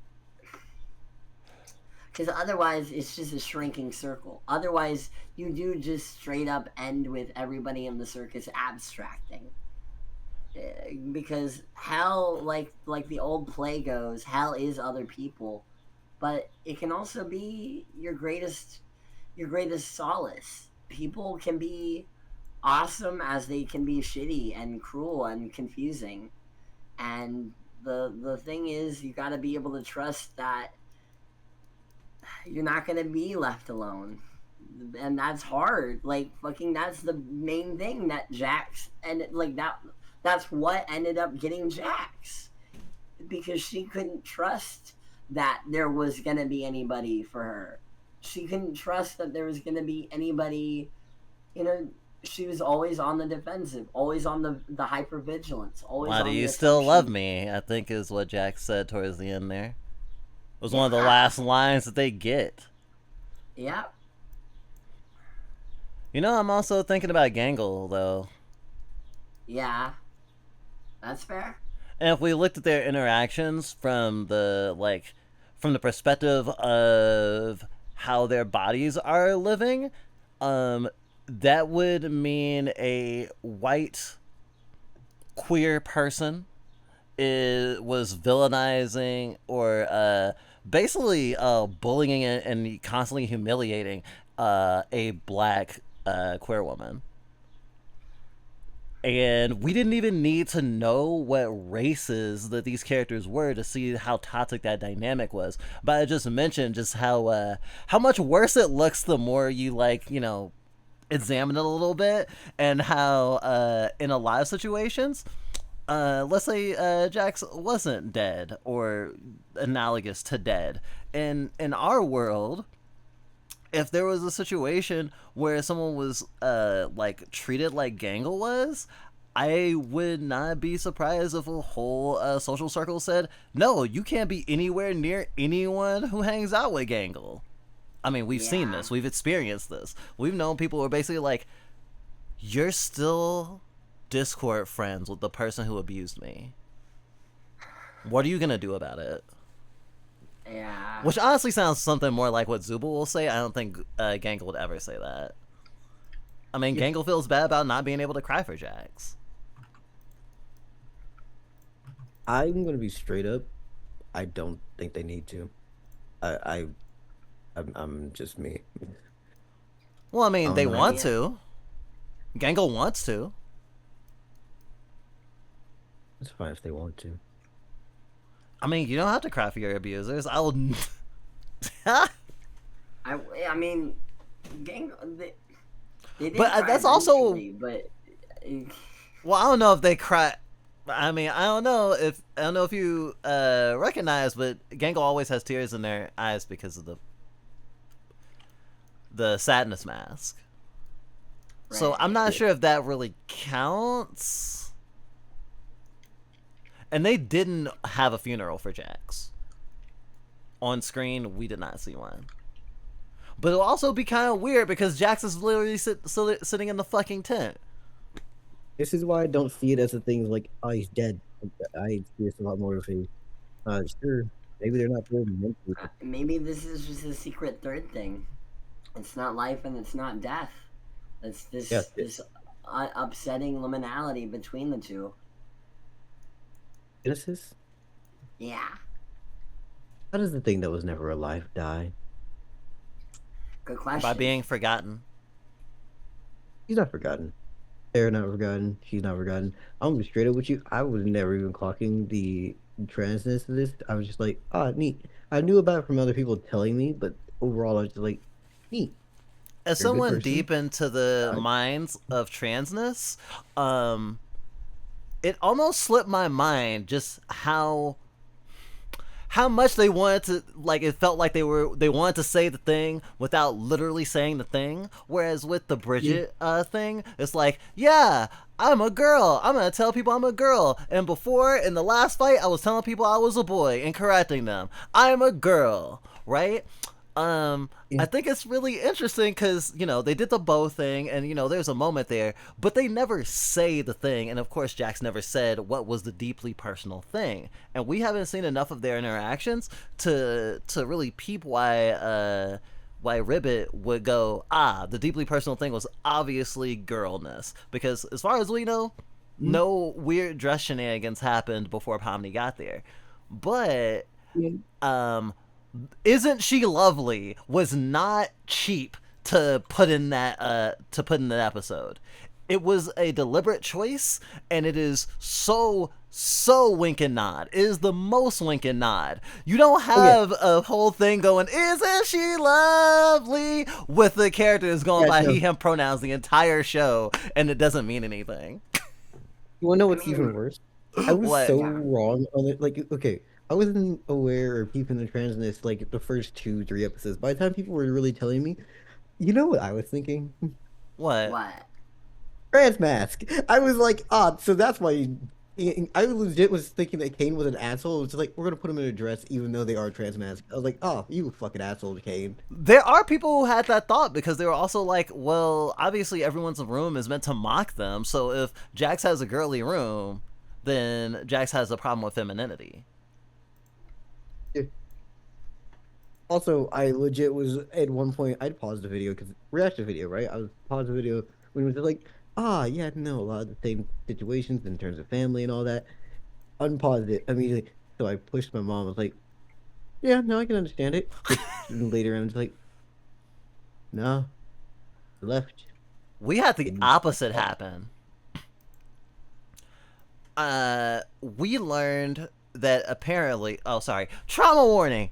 because otherwise it's just a shrinking circle. Otherwise you do just straight up end with everybody in the circus abstracting. Because hell, like the old play goes, hell is other people, but it can also be your greatest solace. People can be awesome as they can be shitty and cruel and confusing, and the thing is, you got to be able to trust that you're not going to be left alone. And that's hard. Like fucking, that's the main thing that Jax, and like that's what ended up getting Jax, because she couldn't trust that there was going to be anybody for her. She couldn't trust that there was going to be anybody, you know. She was always on the defensive, always on the hypervigilance, always. Why on do the you still love me? I think is what Jack said towards the end there. It was one of the last lines that they get. Yep. You know, I'm also thinking about Gangle, though. Yeah. That's fair. And if we looked at their interactions from the perspective of how their bodies are living, that would mean a white queer person was villainizing or basically bullying and constantly humiliating a black queer woman. And we didn't even need to know what races that these characters were to see how toxic that dynamic was. But I just mentioned just how much worse it looks the more you examine it a little bit, and how in a lot of situations, let's say Jax wasn't dead or analogous to dead. In our world, if there was a situation where someone was treated like Gangle was, I would not be surprised if a whole social circle said, no, you can't be anywhere near anyone who hangs out with Gangle. I mean, we've seen this. We've experienced this. We've known people who are basically like, you're still Discord friends with the person who abused me. What are you going to do about it? Yeah. Which honestly sounds something more like what Zubul will say. I don't think Gangle would ever say that. I mean, Gangle feels bad about not being able to cry for Jax. I'm gonna be straight up. I don't think they need to. I'm just me. Well, I mean, they want to. Gangle wants to. It's fine if they want to. I mean, you don't have to cry for your abusers. I will. I mean, Gangle. They did but that's also. But well, I don't know if they cry. I mean, I don't know if you recognize, but Gangle always has tears in their eyes because of the sadness mask. Right. So I'm not sure if that really counts. And they didn't have a funeral for Jax. On screen, we did not see one. But it'll also be kind of weird because Jax is literally sitting in the fucking tent. This is why I don't see it as a thing like, oh, he's dead. I see it a lot more of a, sure, maybe they're not really meant to. Maybe this is just a secret third thing. It's not life and it's not death. It's this upsetting liminality between the two. Genesis? Yeah. How does the thing that was never alive die? Good question. By being forgotten. He's not forgotten. They're not forgotten. She's not forgotten. I'm gonna be straight up with you. I was never even clocking the transness of this. I was just like, ah, neat. I knew about it from other people telling me, but overall, I was just like, neat. As someone deep into the minds of transness, it almost slipped my mind just how much they wanted to, like, it felt like they wanted to say the thing without literally saying the thing. Whereas with the Bridget thing, it's like, yeah, I'm a girl. I'm gonna tell people I'm a girl. And before, in the last fight, I was telling people I was a boy and correcting them. I'm a girl, right? I think it's really interesting because, you know, they did the bow thing and, you know, there's a moment there, but they never say the thing. And of course, Jax never said what was the deeply personal thing. And we haven't seen enough of their interactions to really peep why Ribbit would go, the deeply personal thing was obviously girlness. Because as far as we know, no weird dress shenanigans happened before Pomni got there. But, Isn't She Lovely was not cheap to put in that episode. It was a deliberate choice, and it is so wink and nod. It is the most wink and nod. You don't have a whole thing going, isn't she lovely, with the characters going by he, him pronouns the entire show, and it doesn't mean anything. You wanna know what's even worse? I was so wrong on it. Like, okay, I wasn't aware or peeping the transness like the first 2-3 episodes. By the time people were really telling me, you know what I was thinking? What? Trans mask. I was like, so that's why I legit was thinking that Kane was an asshole. It was like, we're gonna put him in a dress even though they are trans mask. I was like, oh, you fucking asshole, Kane. There are people who had that thought because they were also like, well, obviously everyone's room is meant to mock them. So if Jax has a girly room, then Jax has a problem with femininity. Also, I legit was at one point, I'd paused the video because reaction video, right? I was paused the video when it was just like, yeah, no, a lot of the same situations in terms of family and all that. Unpaused it immediately. So I pushed my mom. I was like, yeah, no, I can understand it. And later, I was like, no, left. We had the opposite happen. We learned that apparently, trauma warning.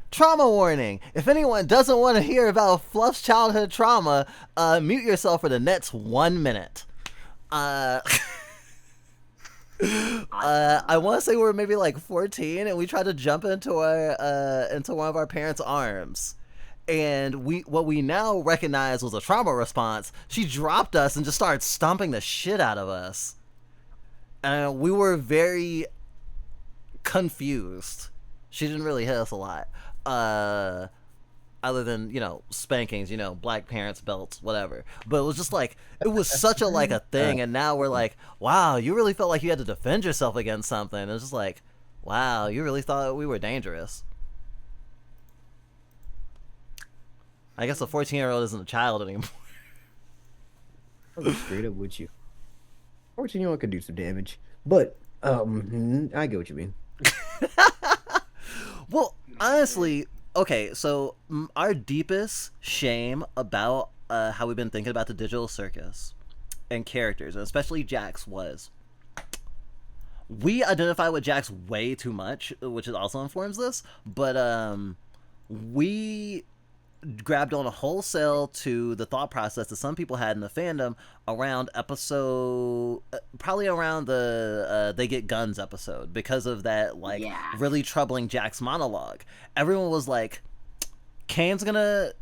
If anyone doesn't want to hear about Fluff's childhood trauma, mute yourself for the next 1 minute. I want to say we were maybe like 14 and we tried to jump into one of our parents' arms. And what we now recognize was a trauma response. She dropped us and just started stomping the shit out of us. And we were very confused. She didn't really hit us a lot. Other than, you know, spankings, you know, black parents, belts, whatever. But it was just like, it was such a thing. And now we're like, wow, you really felt like you had to defend yourself against something. And it's just like, wow, you really thought we were dangerous. I guess a 14-year-old isn't a child anymore. I'll be straight up with you. 14-year-old could do some damage. But, I get what you mean. Well, honestly, okay, so our deepest shame about how we've been thinking about the digital circus and characters, and especially Jax, was we identify with Jax way too much, which also informs this, but we grabbed on a wholesale to the thought process that some people had in the fandom around episode, probably around the they get guns episode, because of that really troubling Jax monologue. Everyone was like, Kane's gonna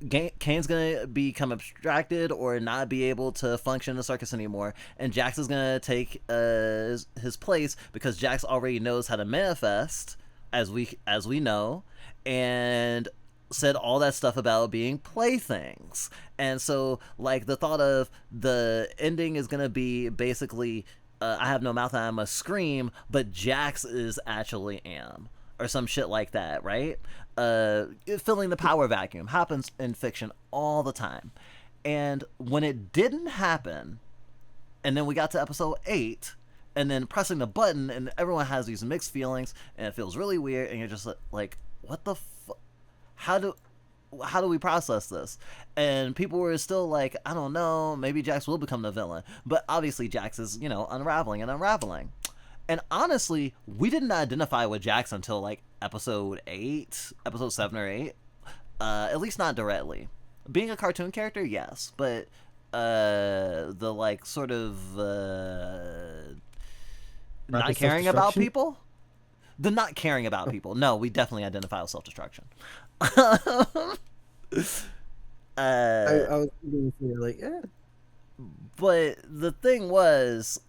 become abstracted or not be able to function in the circus anymore, and Jax is gonna take his place because Jax already knows how to manifest, as we know, and said all that stuff about being playthings. And so, like, the thought of the ending is gonna be basically I have no mouth and I must scream, but Jax is actually Am, or some shit like that, right? Filling the power vacuum happens in fiction all the time. And when it didn't happen, and then we got to episode 8, and then pressing the button, and everyone has these mixed feelings, and it feels really weird, and you're just like, what the fuck? how do we process this? And people were still like, I don't know, maybe Jax will become the villain. But obviously Jax is, unraveling and unraveling. And honestly, we didn't identify with Jax until like episode 7 or 8. At least not directly. Being a cartoon character, yes, but the like sort of not caring about people. The not caring about people. No, we definitely identify with self-destruction. I was like, yeah. But the thing was,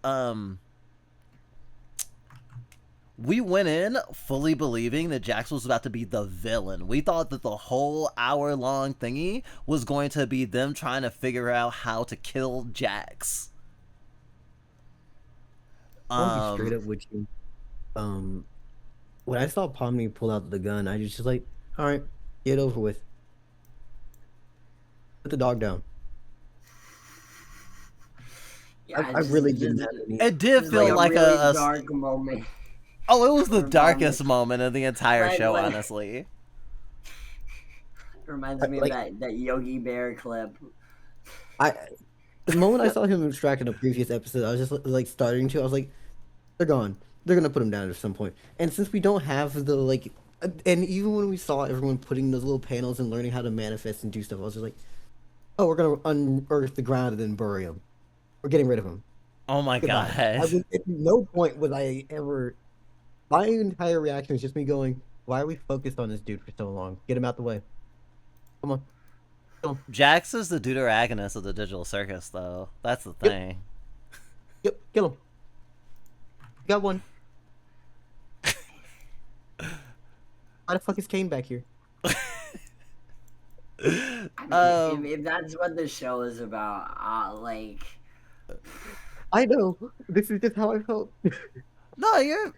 we went in fully believing that Jax was about to be the villain. We thought that the whole hour-long thingy was going to be them trying to figure out how to kill Jax. I'll be straight up with you. When I saw Pomni pull out the gun, I just like, all right, get over with. Put the dog down. Yeah, I really didn't have any. It did feel like a dark moment. Oh, it was the darkest moment of the entire show, honestly. Reminds me of that Yogi Bear clip. The moment I saw him extract in a previous episode, I was just like starting to. I was like, they're gone. They're gonna put him down at some point. And since we don't have the like, and even when we saw everyone putting those little panels and learning how to manifest and do stuff, I was just like, oh, we're gonna unearth the ground and then bury him. We're getting rid of him. Oh my god! At no point was I ever. My entire reaction was just me going, why are we focused on this dude for so long? Get him out the way. Come on. Jax is the deuteragonist of the digital circus, though. That's the thing. Yep, kill him. Got one. Why the fuck is Kane back here? I mean, if that's what the show is about, like... I know. This is just how I felt. No, your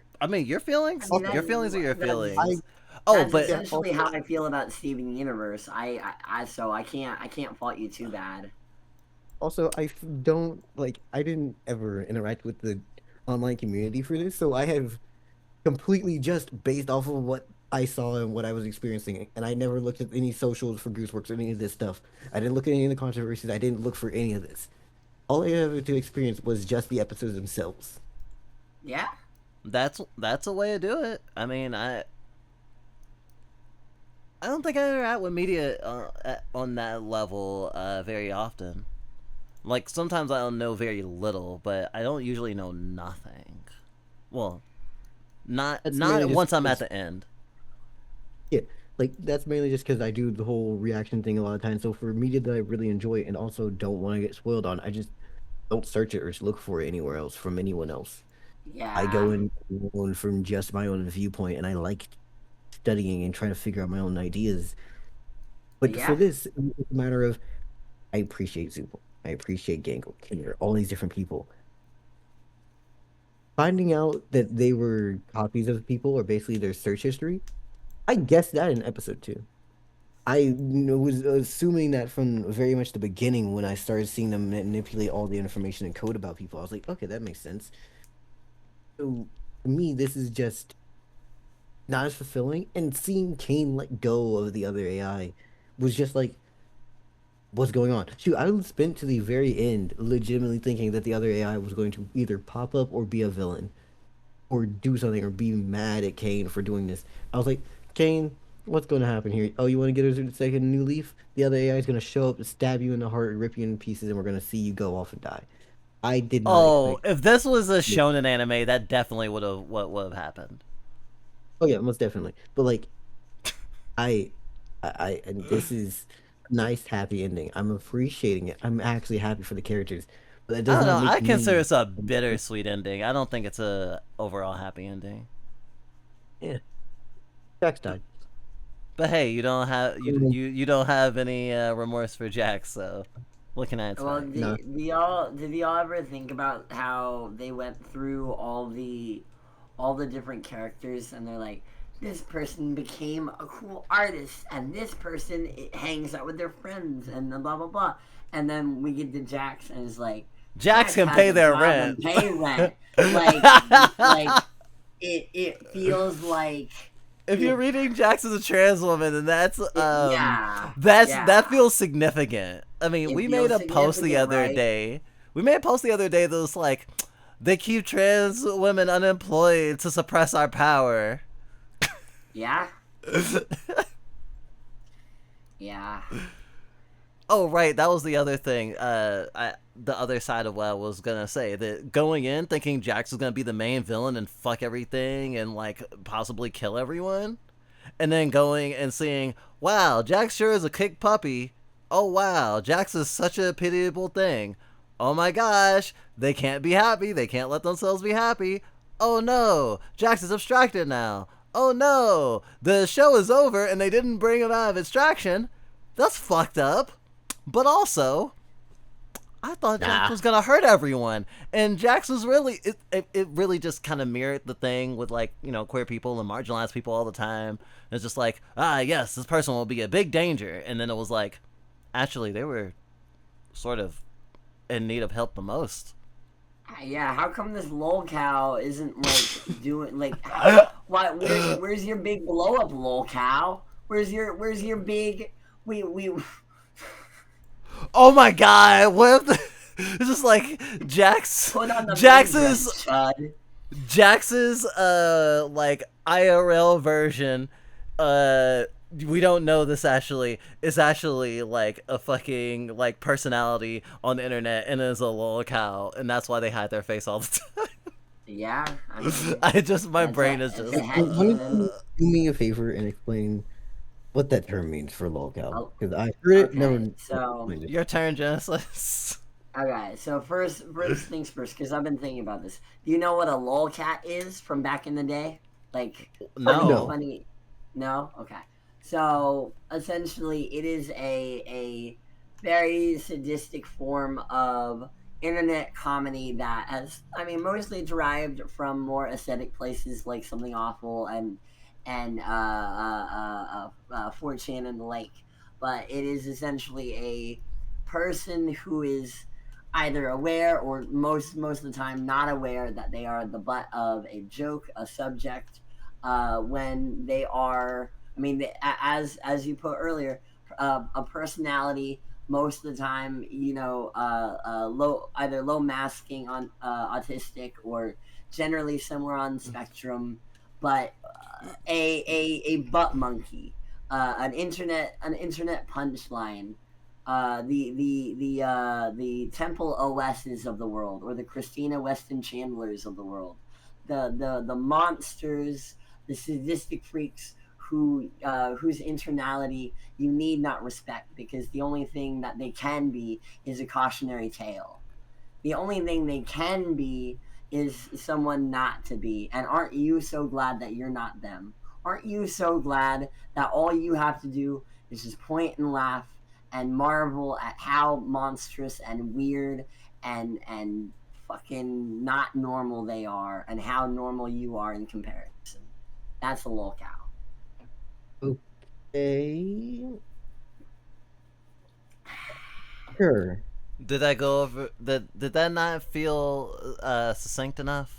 feelings? Your feelings are your feelings. That's essentially how I feel about Steven Universe. So I can't fault you too bad. Also, I didn't ever interact with the online community for this, so I have completely just based off of what I saw and what I was experiencing, and I never looked at any socials for Gooseworks or any of this stuff. I didn't look at any of the controversies. I didn't look for any of this. All I ever to experience was just the episodes themselves. Yeah. That's a way to do it. I mean, I don't think I interact with media on that level very often. Like, sometimes I'll know very little, but I don't usually know nothing. Well, not once I'm at the end. Yeah, like, that's mainly just because I do the whole reaction thing a lot of times. So for media that I really enjoy and also don't want to get spoiled on, I just don't search it or look for it anywhere else from anyone else. Yeah. I go in from just my own viewpoint, and I like studying and trying to figure out my own ideas. But for this, it's a matter of, I appreciate Zubo. I appreciate Gangle, Kinder, all these different people. Finding out that they were copies of people, or basically their search history, I guessed that in episode 2. I was assuming that from very much the beginning when I started seeing them manipulate all the information and code about people. I was like, okay, that makes sense. So, to me, this is just not as fulfilling. And seeing Kane let go of the other AI was just like, what's going on? Shoot, I spent to the very end legitimately thinking that the other AI was going to either pop up or be a villain. Or do something, or be mad at Kane for doing this. I was like, Kane, what's going to happen here? Oh, you want to get a second new leaf? The other AI is going to show up, stab you in the heart, rip you in pieces, and we're going to see you go off and die. I did not. Oh, if this was a shonen anime, that definitely would have happened. Oh yeah, most definitely. But like, and this is a nice, happy ending. I'm appreciating it. I'm actually happy for the characters. But that doesn't. I don't know. I consider this a bittersweet ending. I don't think it's a overall happy ending. Yeah. Jax died. But hey, you don't have any remorse for Jax, so looking at it. Well, did y'all ever think about how they went through all the different characters, and they're like, this person became a cool artist, and this person hangs out with their friends, and blah blah blah, and then we get to Jax, and it's like, Jax can pay their rent. Pay rent. like it feels like if you're reading Jax as a trans woman, then that's yeah. that feels significant. I mean, It we feels made a post the other right? day. We made a post the other day that was like, they keep trans women unemployed to suppress our power. Yeah. Yeah. Oh, right, that was the other thing. The other side of what I was gonna say, that going in thinking Jax was gonna be the main villain and fuck everything and like possibly kill everyone, and then going and seeing, wow, Jax sure is a kick puppy. Oh wow, Jax is such a pitiable thing. Oh my gosh, they can't be happy. They can't let themselves be happy. Oh no, Jax is abstracted now. Oh no, the show is over and they didn't bring him out of abstraction. That's fucked up. But also, I thought Jax was gonna hurt everyone, and Jax was really it really just kind of mirrored the thing with, like, you know, queer people and marginalized people all the time. It's just like, yes, this person will be a big danger, and then it was like, actually they were sort of in need of help the most. Yeah, how come this lolcow isn't like doing like what? Where's your big blow up, lolcow? Where's your big we Oh my god, what if the, it's just like Jax's like IRL version, we don't know this actually, is actually like a fucking like personality on the internet and is a lolcow, and that's why they hide their face all the time. Yeah, I mean, my brain is just. Do me a favor and explain what that term means for lolcow, because I heard it. Never. So your turn, Genesis. Okay, so first things first, because I've been thinking about this. Do you know what a lolcat is from back in the day? Like funny. No. Okay. So essentially, it is a very sadistic form of internet comedy that has, I mean, mostly derived from more aesthetic places like Something Awful and 4chan and the like. But it is essentially a person who is either aware or most of the time not aware that they are the butt of a joke, a subject, when they are. I mean, as you put earlier, a personality most of the time, you know, either low masking on autistic or generally somewhere on the spectrum, but a butt monkey, an internet punchline, the Temple OSs of the world, or the Christina Weston Chandlers of the world, the monsters, the sadistic freaks whose internality you need not respect, because the only thing that they can be is a cautionary tale. The only thing they can be is someone not to be. And aren't you so glad that you're not them? Aren't you so glad that all you have to do is just point and laugh and marvel at how monstrous and weird and fucking not normal they are, and how normal you are in comparison? That's a lolcow. Okay. Sure. Did I go over? Did that not feel succinct enough?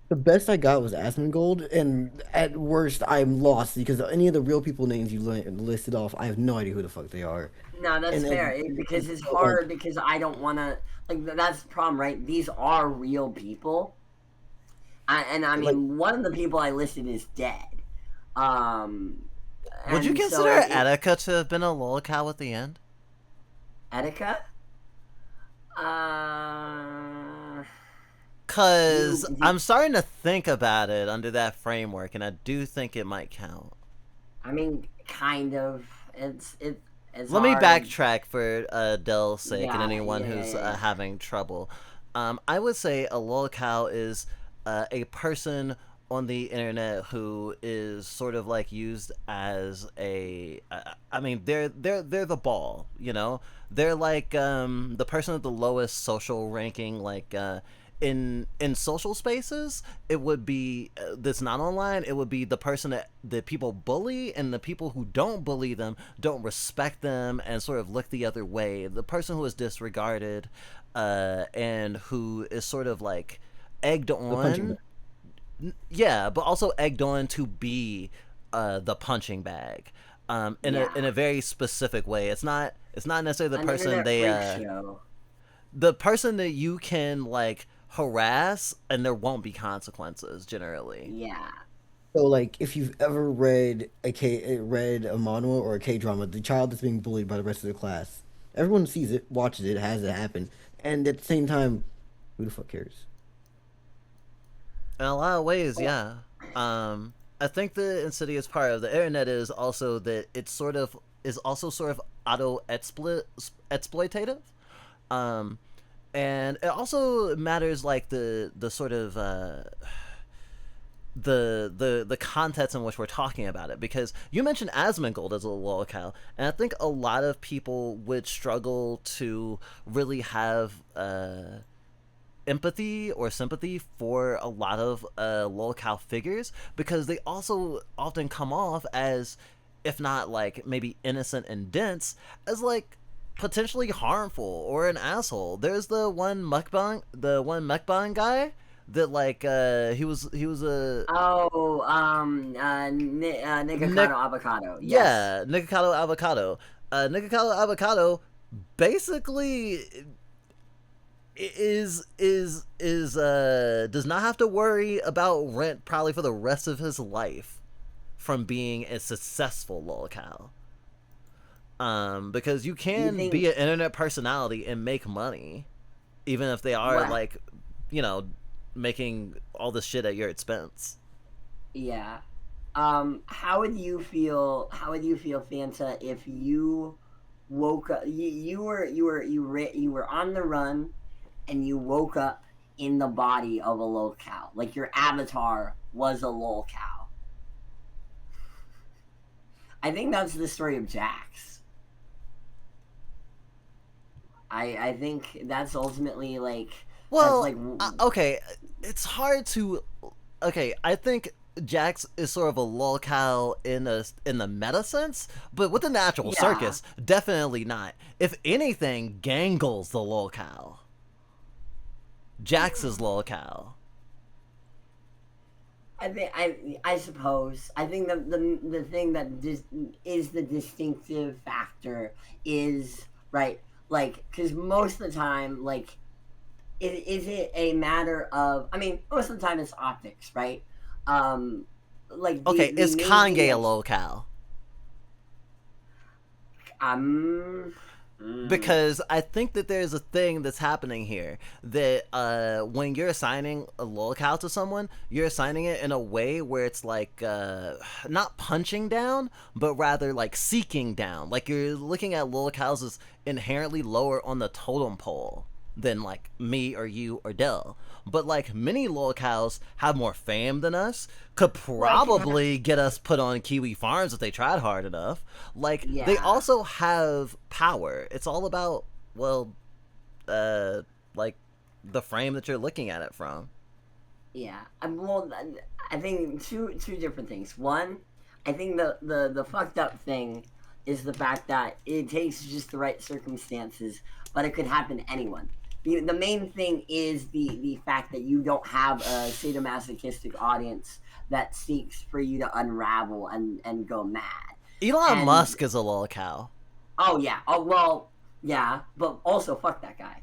The best I got was Asmongold, and at worst, I'm lost because any of the real people names you listed off, I have no idea who the fuck they are. No, that's fair, because it's hard, because I don't want to, like, that's the problem, right? These are real people. I mean, one of the people I listed is dead. Would you consider Etika to have been a lolcow at the end? Etika? Because I'm starting to think about it under that framework, and I do think it might count. I mean, kind of. It's Let me backtrack for Dell's sake and anyone who's having trouble. I would say a lolcow is a person on the internet who is sort of like used as a I mean, they're the ball, you know? They're like the person at the lowest social ranking, like in social spaces. It would be that's not online. It would be the person that people bully, and the people who don't bully them don't respect them and sort of look the other way. The person who is disregarded and who is sort of like egged on. Yeah, but also egged on to be the punching bag, in a very specific way. It's not necessarily the person the person that you can like harass and there won't be consequences generally. Yeah. So, like, if you've ever read a manhwa or a K drama, the child that's being bullied by the rest of the class, everyone sees it, watches it, has it happen, and at the same time, who the fuck cares? In a lot of ways, yeah. I think the insidious part of the internet is also that it sort of auto exploitative. And it also matters like the sort of the context in which we're talking about it, because you mentioned Asmongold as a lolcow, and I think a lot of people would struggle to really have empathy or sympathy for a lot of lolcow figures, because they also often come off as, if not like maybe innocent and dense, as like potentially harmful or an asshole. There's the one mukbang guy that like he was a Nikocado Avocado. Yes. Yeah, Nikocado Avocado. Nikocado Avocado basically is does not have to worry about rent probably for the rest of his life from being a successful lolcow. Because you can be an internet personality and make money, even if they are like, you know, making all this shit at your expense. Yeah. How would you feel, Fanta, if you woke up, you were on the run and you woke up in the body of a lolcow, like your avatar was a lolcow? I think that's the story of Jax. I think that's ultimately like, well, okay, it's hard to, okay, I think Jax is sort of a lolcow in the meta sense, but with the natural Circus, definitely not. If anything, Gangle's the lolcow. Jax is lolcow. I suppose. I think the thing that is the distinctive factor is, right, like, because most of the time, like, is it a matter of, I mean, most of the time it's optics, right? Like, is Kange a lolcow? Because I think that there's a thing that's happening here, that when you're assigning a lolcow to someone, you're assigning it in a way where it's like not punching down, but rather like seeking down. Like you're looking at lolcows as inherently lower on the totem pole than like me or you or Dell. But like many lolcows have more fame than us, could probably get us put on Kiwi Farms if they tried hard enough. Like they also have power. It's all about, well, like the frame that you're looking at it from. Yeah, well, I think two different things. One, I think the fucked up thing is the fact that it takes just the right circumstances, but it could happen to anyone. The main thing is the fact that you don't have a sadomasochistic audience that seeks for you to unravel and go mad. Elon Musk is a lolcow. Oh yeah. Oh well. Yeah, but also fuck that guy.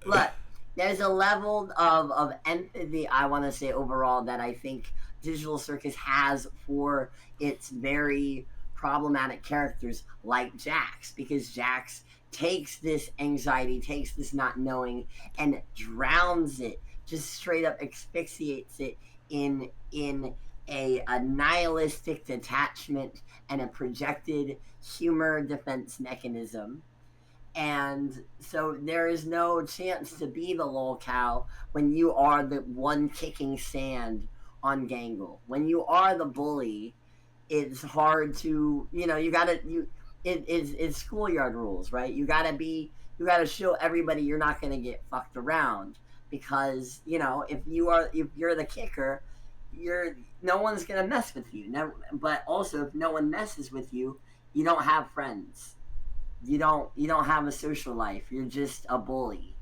Look. There's a level of empathy, I want to say, overall, that I think Digital Circus has for its very problematic characters like Jax, because Jax takes this anxiety, takes this not knowing, and drowns it, just straight up asphyxiates it in a nihilistic detachment and a projected humor defense mechanism. And so there is no chance to be the lolcow when you are the one kicking sand on Gangle. When you are the bully, it's hard to, it's schoolyard rules, right? You gotta show everybody you're not gonna get fucked around, because if you're the kicker, no one's gonna mess with you. But also, if no one messes with you, you don't have friends. you don't have a social life. You're just a bully.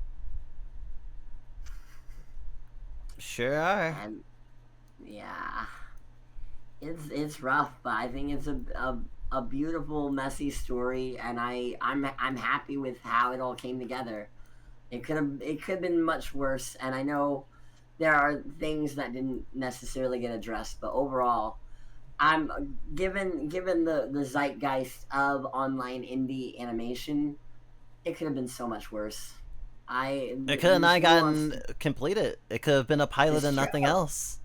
Sure are. And yeah, it's rough, but I think it's a beautiful, messy story, and I'm happy with how it all came together. It could have been much worse, and I know there are things that didn't necessarily get addressed, but overall, I'm given the zeitgeist of online indie animation, it could have been so much worse. It could have not gotten nuance completed. It could have been a pilot is and true. nothing else.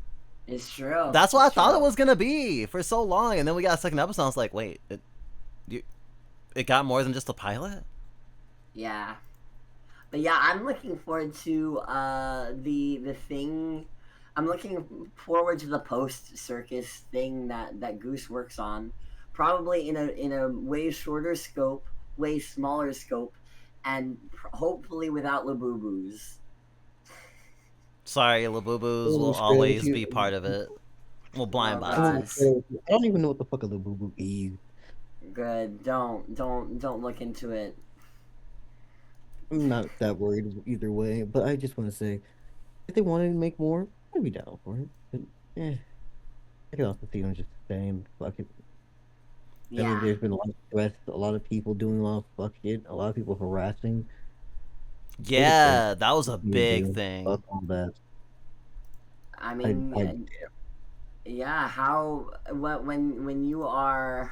It's true. That's what It's I thought true. it was gonna be for so long, and then we got a second episode. I was like, wait, it got more than just a pilot. Yeah. But yeah, I'm looking forward to the thing. I'm looking forward to the post circus thing that Goose works on, probably in a way shorter scope, way smaller scope, and hopefully without Labubu's. Sorry, Labubus will Oh, straight with always you. be part of it. Well, blind Oh God, boxes. I don't even know what the fuck a little boo boo is. good. Don't look into it. I'm not that worried either way, but I just want to say, if they wanted to make more, I'd be down for it. But I can also see them just saying, fuck it. I think Yeah. there's been a lot of stress, a lot of people doing a lot of fuck shit, a lot of people harassing. Yeah, that was a You big do. thing. Fuck all that. I I mean, yeah. How when you are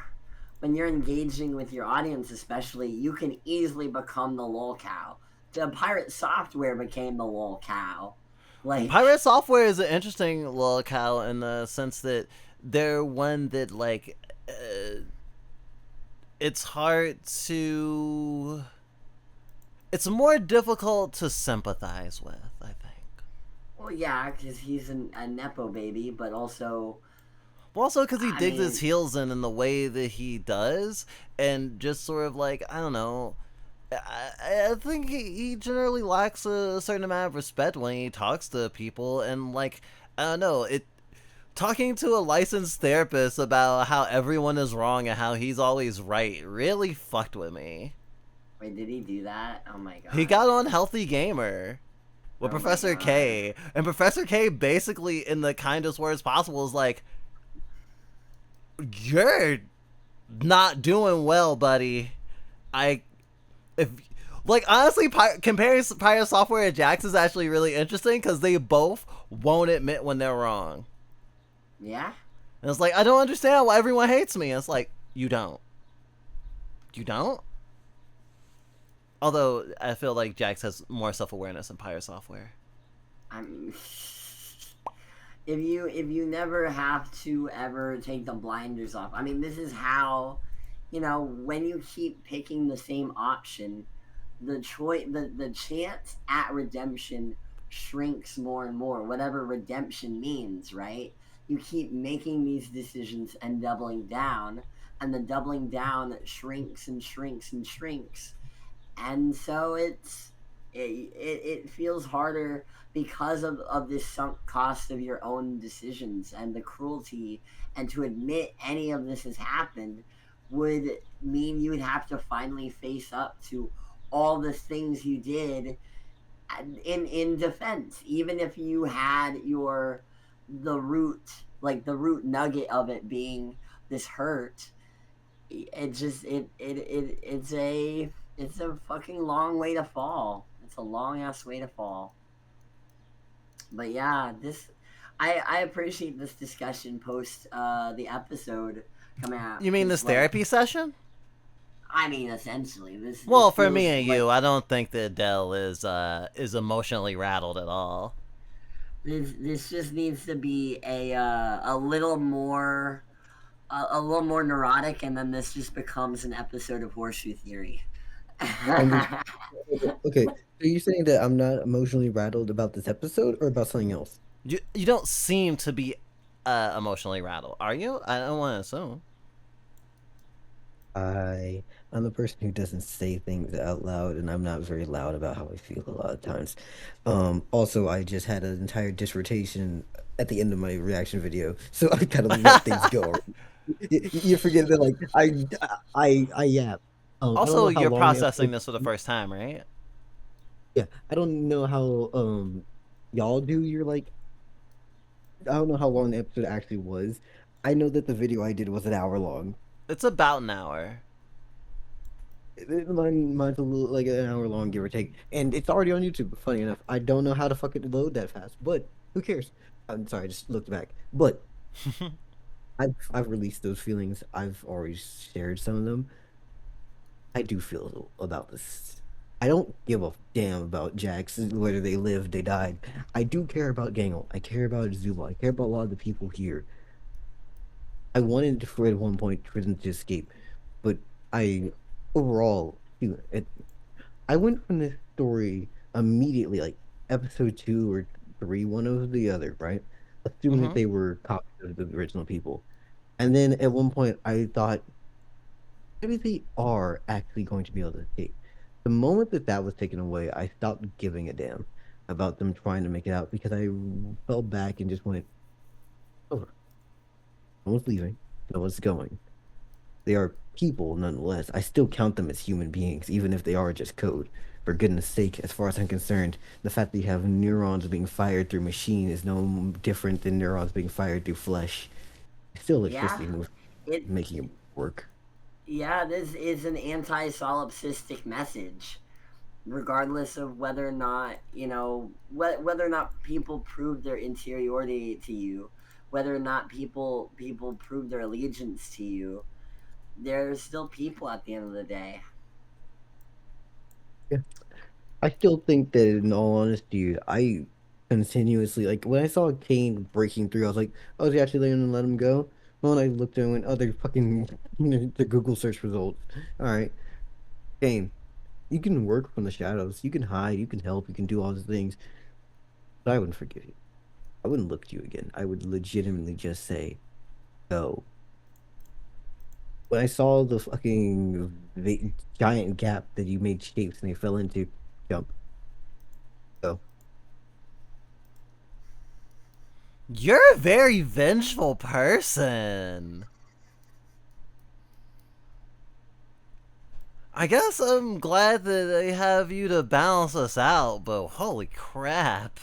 when you're engaging with your audience, especially, you can easily become the lol cow. The pirate software became the lol cow. Like, Pirate Software is an interesting locale in the sense that they're one that like it's hard to. It's more difficult to sympathize with, I think. well, yeah, because he's a nepo baby, but also, Well, also because he I digs his mean, heels in the way that he does, and just sort of like, I don't know. I think he generally lacks a certain amount of respect when he talks to people, and like, I don't know, it talking to a licensed therapist about how everyone is wrong and how he's always right really fucked with me. wait, did he do that? Oh my god. He got on Healthy Gamer with Oh my Professor god. K, and Professor K basically, in the kindest words possible, is like, "You're not doing well, buddy. I if like honestly, comparing Pirate Software and Jax is actually really interesting because they both won't admit when they're wrong. Yeah. And it's like, I don't understand why everyone hates me. And it's like, you don't. You don't? Although I feel like Jax has more self-awareness than Pirate Software. I'm. If you never have to ever take the blinders off, I mean, this is how, when you keep picking the same option, the chance at redemption shrinks more and more. Whatever redemption means, right? You keep making these decisions and doubling down, and the doubling down shrinks and shrinks and shrinks, and so it feels harder because of this sunk cost of your own decisions and the cruelty, and to admit any of this has happened would mean you would have to finally face up to all the things you did in defense, even if you had the root, like the root nugget of it being this hurt. It's a fucking long way to fall. It's a long ass way to fall. But yeah, I appreciate this discussion post the episode coming out. You mean this therapy session? I mean, essentially, Well, this for me feels and you, I don't think that Adele is emotionally rattled at all. this just needs to be a little more a little more neurotic, and then this just becomes an episode of Horseshoe Theory. Okay, so you're saying that I'm not emotionally rattled about this episode or about something else? You don't seem to be emotionally rattled, are you? I don't want to assume. I'm a person who doesn't say things out loud, and I'm not very loud about how I feel a lot of times. Also, I just had an entire dissertation at the end of my reaction video, so I kind of let things go. You forget that, like, I yap. I don't Also, know how you're long processing this for the first time, right? Yeah, I don't know how y'all do your like. I don't know how long the episode actually was. I know that the video I did was an hour long. It's about an hour. Mine's a little like an hour long, give or take, and it's already on YouTube. Funny enough, I don't know how to fucking load that fast, but who cares? I'm sorry, I just looked back. But I've released those feelings. I've already shared some of them. I do feel about this. I don't give a damn about Jax, whether they lived, they died. I do care about Gangle. I care about Zuba. I care about a lot of the people here. I wanted for at one point for them to escape, but I overall, I went from this story immediately, like episode 2 or 3, one of the other, right? Assuming that they were copies of the original people. And then at one point, I thought, maybe they are actually going to be able to escape. The moment that that was taken away, I stopped giving a damn about them trying to make it out because I fell back and just went, oh, no one's leaving, no one's going. They are people nonetheless. I still count them as human beings, even if they are just code. For goodness sake, as far as I'm concerned, the fact that you have neurons being fired through machine is no different than neurons being fired through flesh. It's still electricity making it work. Yeah, this is an anti-solipsistic message, regardless of whether or not whether or not people prove their interiority to you, whether or not people prove their allegiance to you. They're still people at the end of the day. Yeah. I still think that, in all honesty, I continuously, like, when I saw Kane breaking through, I was like, oh, is he actually going to let him go? Well, and I looked and went, oh, they're fucking the Google search results. All right, Kane, you can work from the shadows. You can hide. You can help. You can do all these things. But I wouldn't forgive you. I wouldn't look to you again. I would legitimately just say, go. When I saw the fucking giant gap that you made shapes and they fell into, jump. Go. You're a very vengeful person. I guess I'm glad that they have you to balance us out, but holy crap.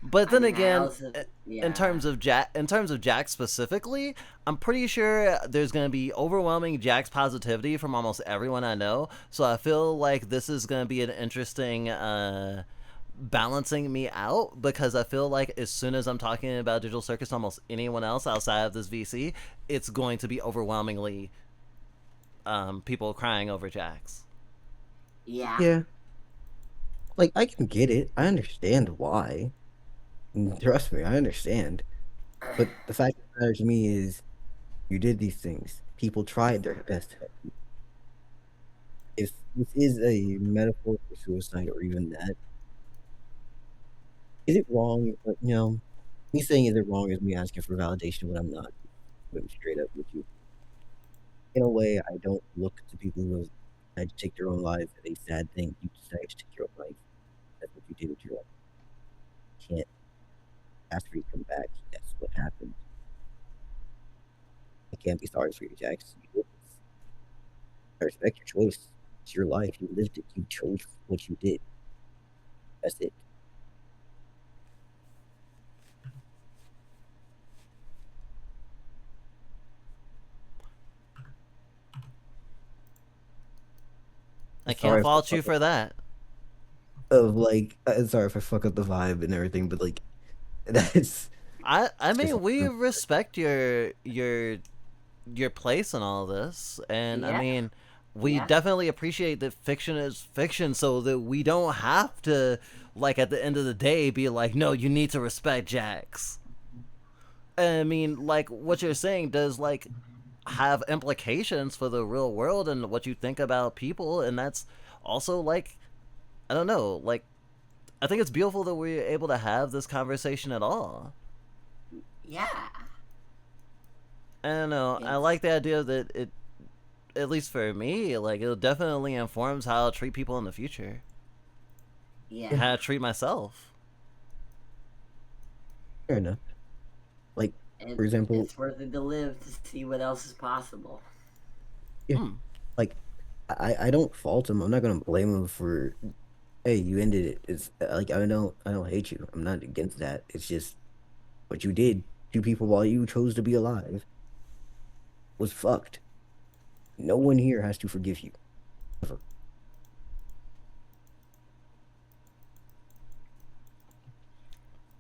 But then again, in terms of Jack specifically, I'm pretty sure there's going to be overwhelming Jack's positivity from almost everyone I know. So I feel like this is going to be an interesting balancing me out, because I feel like as soon as I'm talking about Digital Circus to almost anyone else outside of this VC, it's going to be overwhelmingly people crying over Jax. Yeah. Like, I can get it. I understand why. Trust me, I understand. But the fact of the matter to me is, you did these things. People tried their best to help you. If this is a metaphor for suicide or even that, is it wrong? Me saying is it wrong is me asking for validation when I'm not. I'm straight up with you. In a way, I don't look to people who have decided to take their own lives as a sad thing. You decided to take your own life. That's what you did with your life. You can't ask for you to come back. That's what happened. I can't be sorry for you, Jax. You did this. I respect your choice. It's your life. You lived it. You chose what you did. That's it. I can't fault you for that. Of like, sorry if I fuck up the vibe and everything, but like, that's. I mean, we respect your place in all this, and I mean, we definitely appreciate that fiction is fiction, so that we don't have to, like, at the end of the day, be like, no, you need to respect Jax. I mean, like, what you're saying does, like, have implications for the real world and what you think about people, and that's also, like, I don't know, like, I think it's beautiful that we're able to have this conversation at all. Yeah. I don't know. I like the idea that it, at least for me, like, it definitely informs how I'll treat people in the future. Yeah. How to treat myself. Fair enough. Like, for example, it's worth it to live to see what else is possible. Yeah. like, I don't fault him. I'm not gonna blame him for, hey, you ended it. It's like I don't hate you. I'm not against that. It's just what you did to people while you chose to be alive was fucked. No one here has to forgive you. Ever.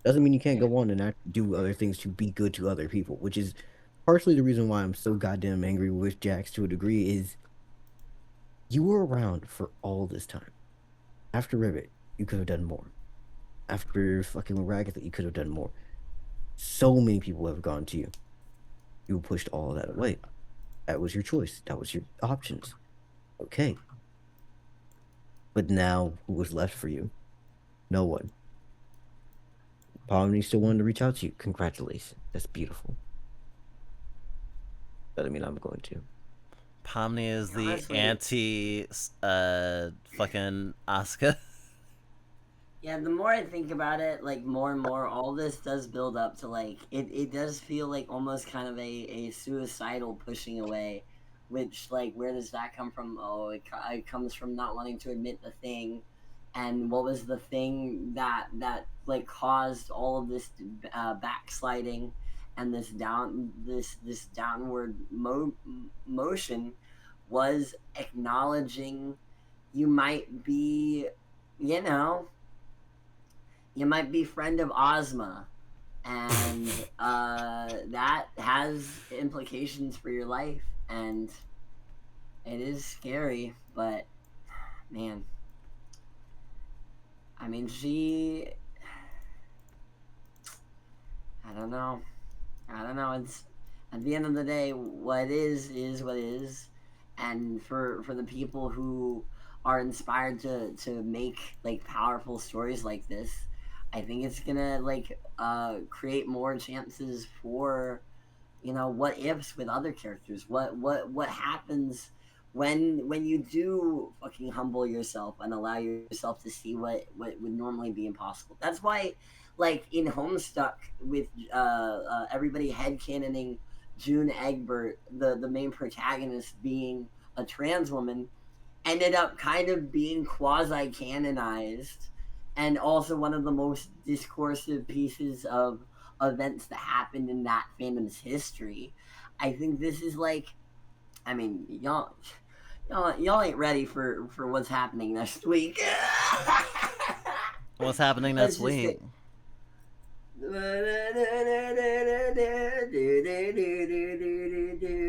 Doesn't mean you can't go on and do other things to be good to other people, which is partially the reason why I'm so goddamn angry with Jax to a degree. Is you were around for all this time. After Ribbit, you could have done more. After fucking Ragatha, you could have done more. So many people have gone to you. You pushed all of that away. That was your choice. That was your options. Okay. But now, who was left for you? No one. Pomni still wanted to reach out to you. Congratulations. That's beautiful. But I mean, I'm going to. Pomni is the anti fucking Asuka. Yeah, the more I think about it, like, more and more, all this does build up to, like, it does feel like almost kind of a suicidal pushing away, which, like, where does that come from? Oh, it comes from not wanting to admit the thing, and what was the thing that like, caused all of this backsliding and this downward motion was acknowledging you might be, you know, you might be friend of Ozma, and that has implications for your life, and it is scary, but man, I mean, I don't know. It's at the end of the day, what is what is, and for the people who are inspired to make, like, powerful stories like this, I think it's gonna, like, create more chances for, you know, what ifs with other characters. What happens when you do fucking humble yourself and allow yourself to see what would normally be impossible. That's why, like, in Homestuck, with everybody headcanoning June Egbert, the main protagonist, being a trans woman, ended up kind of being quasi-canonized, and also one of the most discursive pieces of events that happened in that fandom's history. I think this is, like, I mean, y'all ain't ready for what's happening next week. What's happening next week?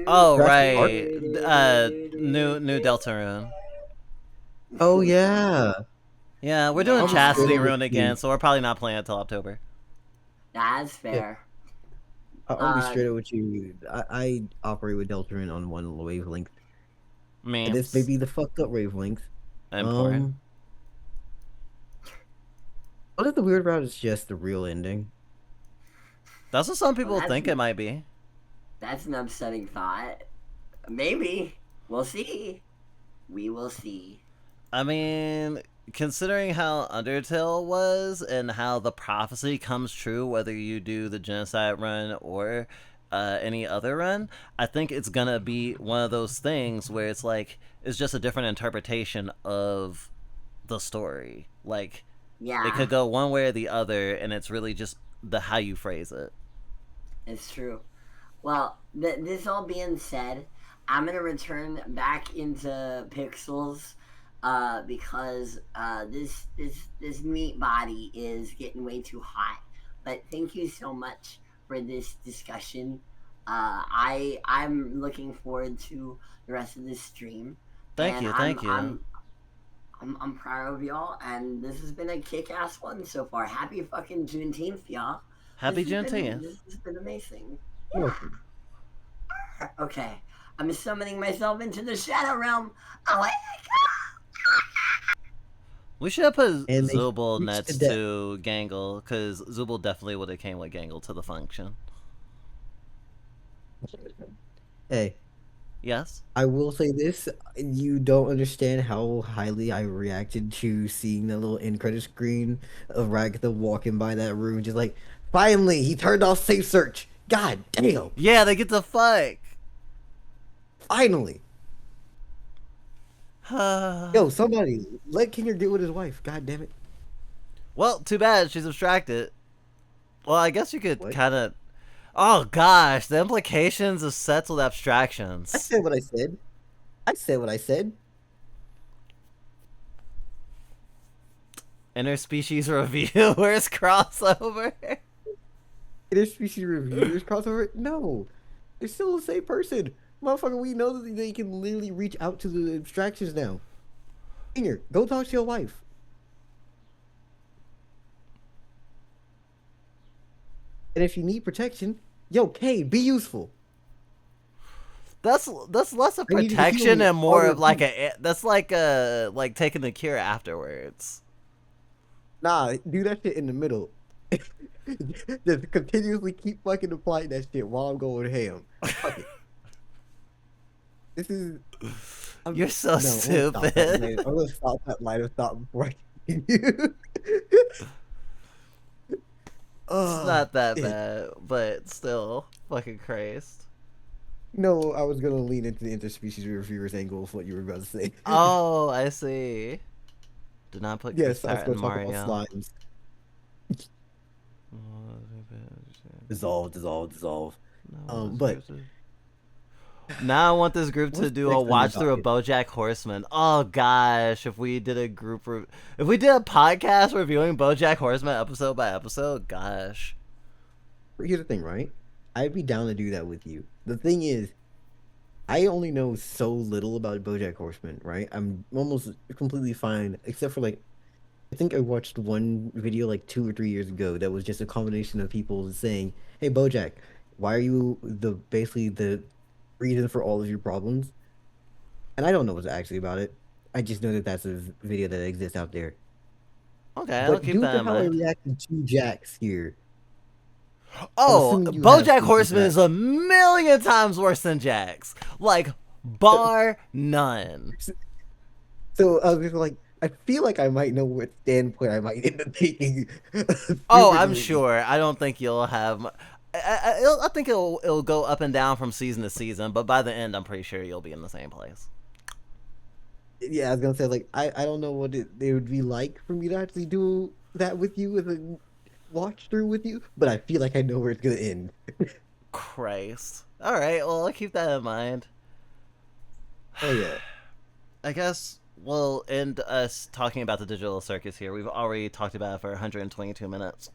Oh, right. New Deltarune. Oh yeah. Yeah, we're doing Chastity Rune again, so we're probably not playing it till October. That's fair. I'll be straight up with you. I operate with Deltarune on one wavelength. And this may be the fucked up wavelength. Important. What if the weird route is just the real ending? That's what some people think it might be. That's an upsetting thought. Maybe. We'll see. We will see. I mean, considering how Undertale was and how the prophecy comes true, whether you do the genocide run or any other run, I think it's gonna be one of those things where it's like, it's just a different interpretation of the story. Like, yeah, it could go one way or the other, and it's really just how you phrase it. It's true. Well, this all being said, I'm gonna return back into Pixels because this meat body is getting way too hot. But thank you so much for this discussion. I'm looking forward to the rest of this stream. Thank you. I'm proud of y'all, and this has been a kick-ass one so far. Happy fucking Juneteenth, y'all. Happy Juneteenth. This has been amazing. Yeah. Okay, I'm summoning myself into the Shadow Realm. Oh my god! We should have put Zubul next to Gangle, because Zubul definitely would have came with Gangle to the function. Hey. Yes? I will say this. You don't understand how highly I reacted to seeing the little end credit screen of Ragatha walking by that room, just like, finally, he turned off safe search. God damn. Yeah, they get to fuck. Finally. Yo, somebody let Kinger get with his wife. God damn it. Well, too bad she's abstracted. Well, I guess you could What? kind of. Oh gosh, the implications of sets with abstractions. I said what I said. I said what I said. Interspecies reviewers crossover. Interspecies reviewers crossover? No. They're still the same person. Motherfucker, we know that they can literally reach out to the abstractions now. Kinger, go talk to your wife. And if you need protection, yo, Kay, be useful. That's less of protection and more of like that's like taking the cure afterwards. Nah, do that shit in the middle. Just continuously keep fucking applying that shit while I'm going ham. Fuck it. This is. You're so stupid. I'm gonna stop that line of thought before I continue. It's not that bad, but still, fucking Christ. No, I was gonna lean into the interspecies reviewers angle of what you were about to say. Oh, I see. Did not put yes, I was in gonna talk Mario. about slimes. Dissolve. No, but now I want this group to do a watch through of BoJack Horseman. Oh gosh, if we did a if we did a podcast reviewing BoJack Horseman episode by episode, gosh. Here's the thing, right? I'd be down to do that with you. The thing is, I only know so little about BoJack Horseman, right? I'm almost completely fine, except for like, I think I watched one video like 2 or 3 years ago that was just a combination of people saying, "Hey BoJack, why are you basically the reason for all of your problems?" And I don't know what's actually about it. I just know that that's a video that exists out there. Okay, I'll keep that in mind. How I reacted to Jax here. Oh, BoJack Horseman is a million times worse than Jax. Like, bar none. So I was just like, I feel like I might know what standpoint I might end up taking. Oh, I'm sure. I don't think you'll have. I think it'll go up and down from season to season, but by the end, I'm pretty sure you'll be in the same place. Yeah, I was gonna say like I don't know what it would be like for me to actually do that with you with a watch through with you, but I feel like I know where it's gonna end. Christ. All right, well I'll keep that in mind. Oh yeah. I guess we'll end us talking about the digital circus here. We've already talked about it for 122 minutes.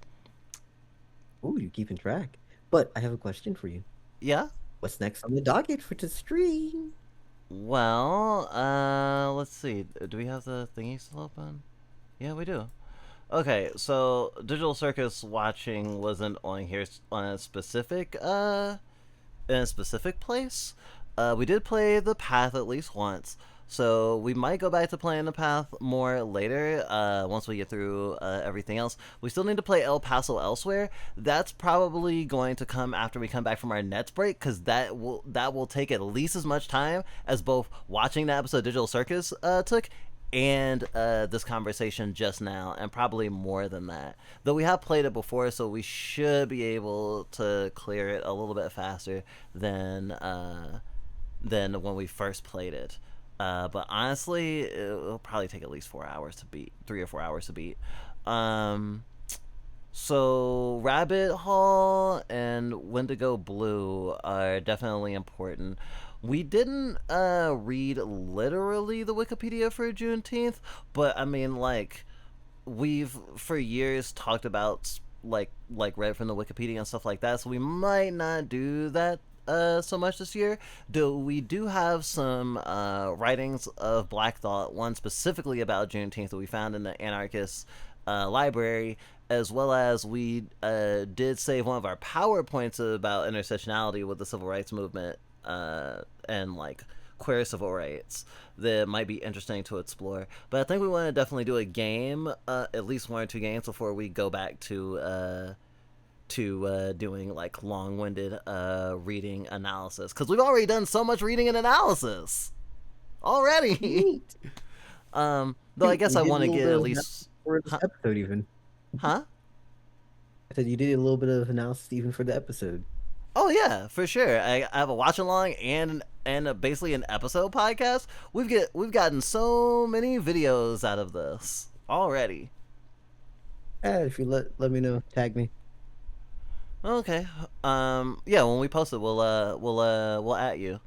Oh, you're keeping track. But I have a question for you. Yeah? What's next on the docket for the stream? Well, let's see. Do we have the thingy still open? Yeah, we do. Okay, so Digital Circus watching wasn't on here on a specific in a specific place. We did play the path at least once, so we might go back to playing the path more later. Once we get through everything else, we still need to play El Paso Elsewhere. That's probably going to come after we come back from our Nets break, because that will take at least as much time as both watching that episode of Digital Circus took, and this conversation just now, and probably more than that. Though we have played it before, so we should be able to clear it a little bit faster than when we first played it. But honestly, it'll probably take at least 4 hours to beat, 3 or 4 hours to beat. So Rabbit Hole and Wendigo Blue are definitely important. We didn't read literally the Wikipedia for Juneteenth, but I mean, like, we've for years talked about like read from the Wikipedia and stuff like that, so we might not do that so much this year. We do have some writings of Black Thought, one specifically about Juneteenth that we found in the Anarchist library, as well as we did save one of our PowerPoints about intersectionality with the civil rights movement and like queer civil rights that might be interesting to explore. But I think we want to definitely do a game, at least 1 or 2 games before we go back to doing like long-winded reading analysis, because we've already done so much reading and analysis already. Though I guess I want to get at least for this episode even. Huh? I said you did a little bit of analysis even for the episode. Oh yeah, for sure. I have a watch along and basically an episode podcast. We've gotten so many videos out of this already. If you let me know, tag me. Okay. Yeah, when we post it, we'll at you.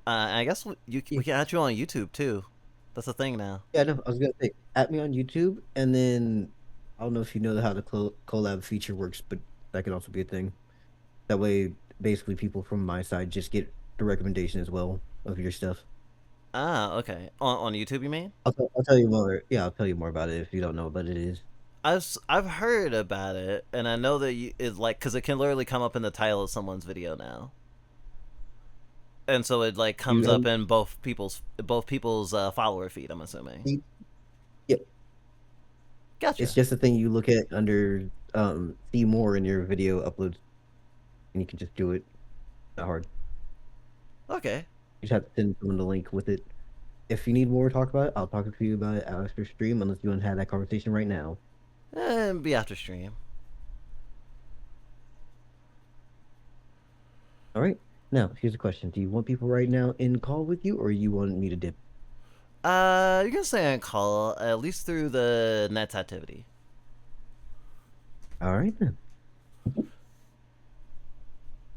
I guess we can at you on YouTube too. That's a thing now. Yeah, no, I was gonna say at me on YouTube, and then I don't know if you know how the collab feature works, but that could also be a thing. That way, basically, people from my side just get the recommendation as well of your stuff. Ah, okay. On YouTube, you mean? I'll tell you more. Yeah, I'll tell you more about it if you don't know what it is. I've heard about it, and I know that it's like because it can literally come up in the title of someone's video now, and so it like comes up in both people's follower feed. I'm assuming. Yep. Gotcha. It's just a thing you look at under see more in your video uploads, and you can just do it. Not hard. Okay. You just have to send someone the link with it. If you need more to talk about it, I'll talk to you about it after stream, unless you want to have that conversation right now. Be after stream. All right. Now, here's a question. Do you want people right now in call with you, or you want me to dip? You can stay on call, at least through the Nets activity. All right, then.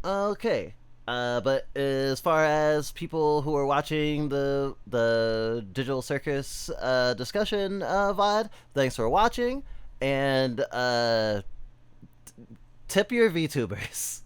Okay. But as far as people who are watching the Digital Circus discussion VOD, thanks for watching, and tip your VTubers.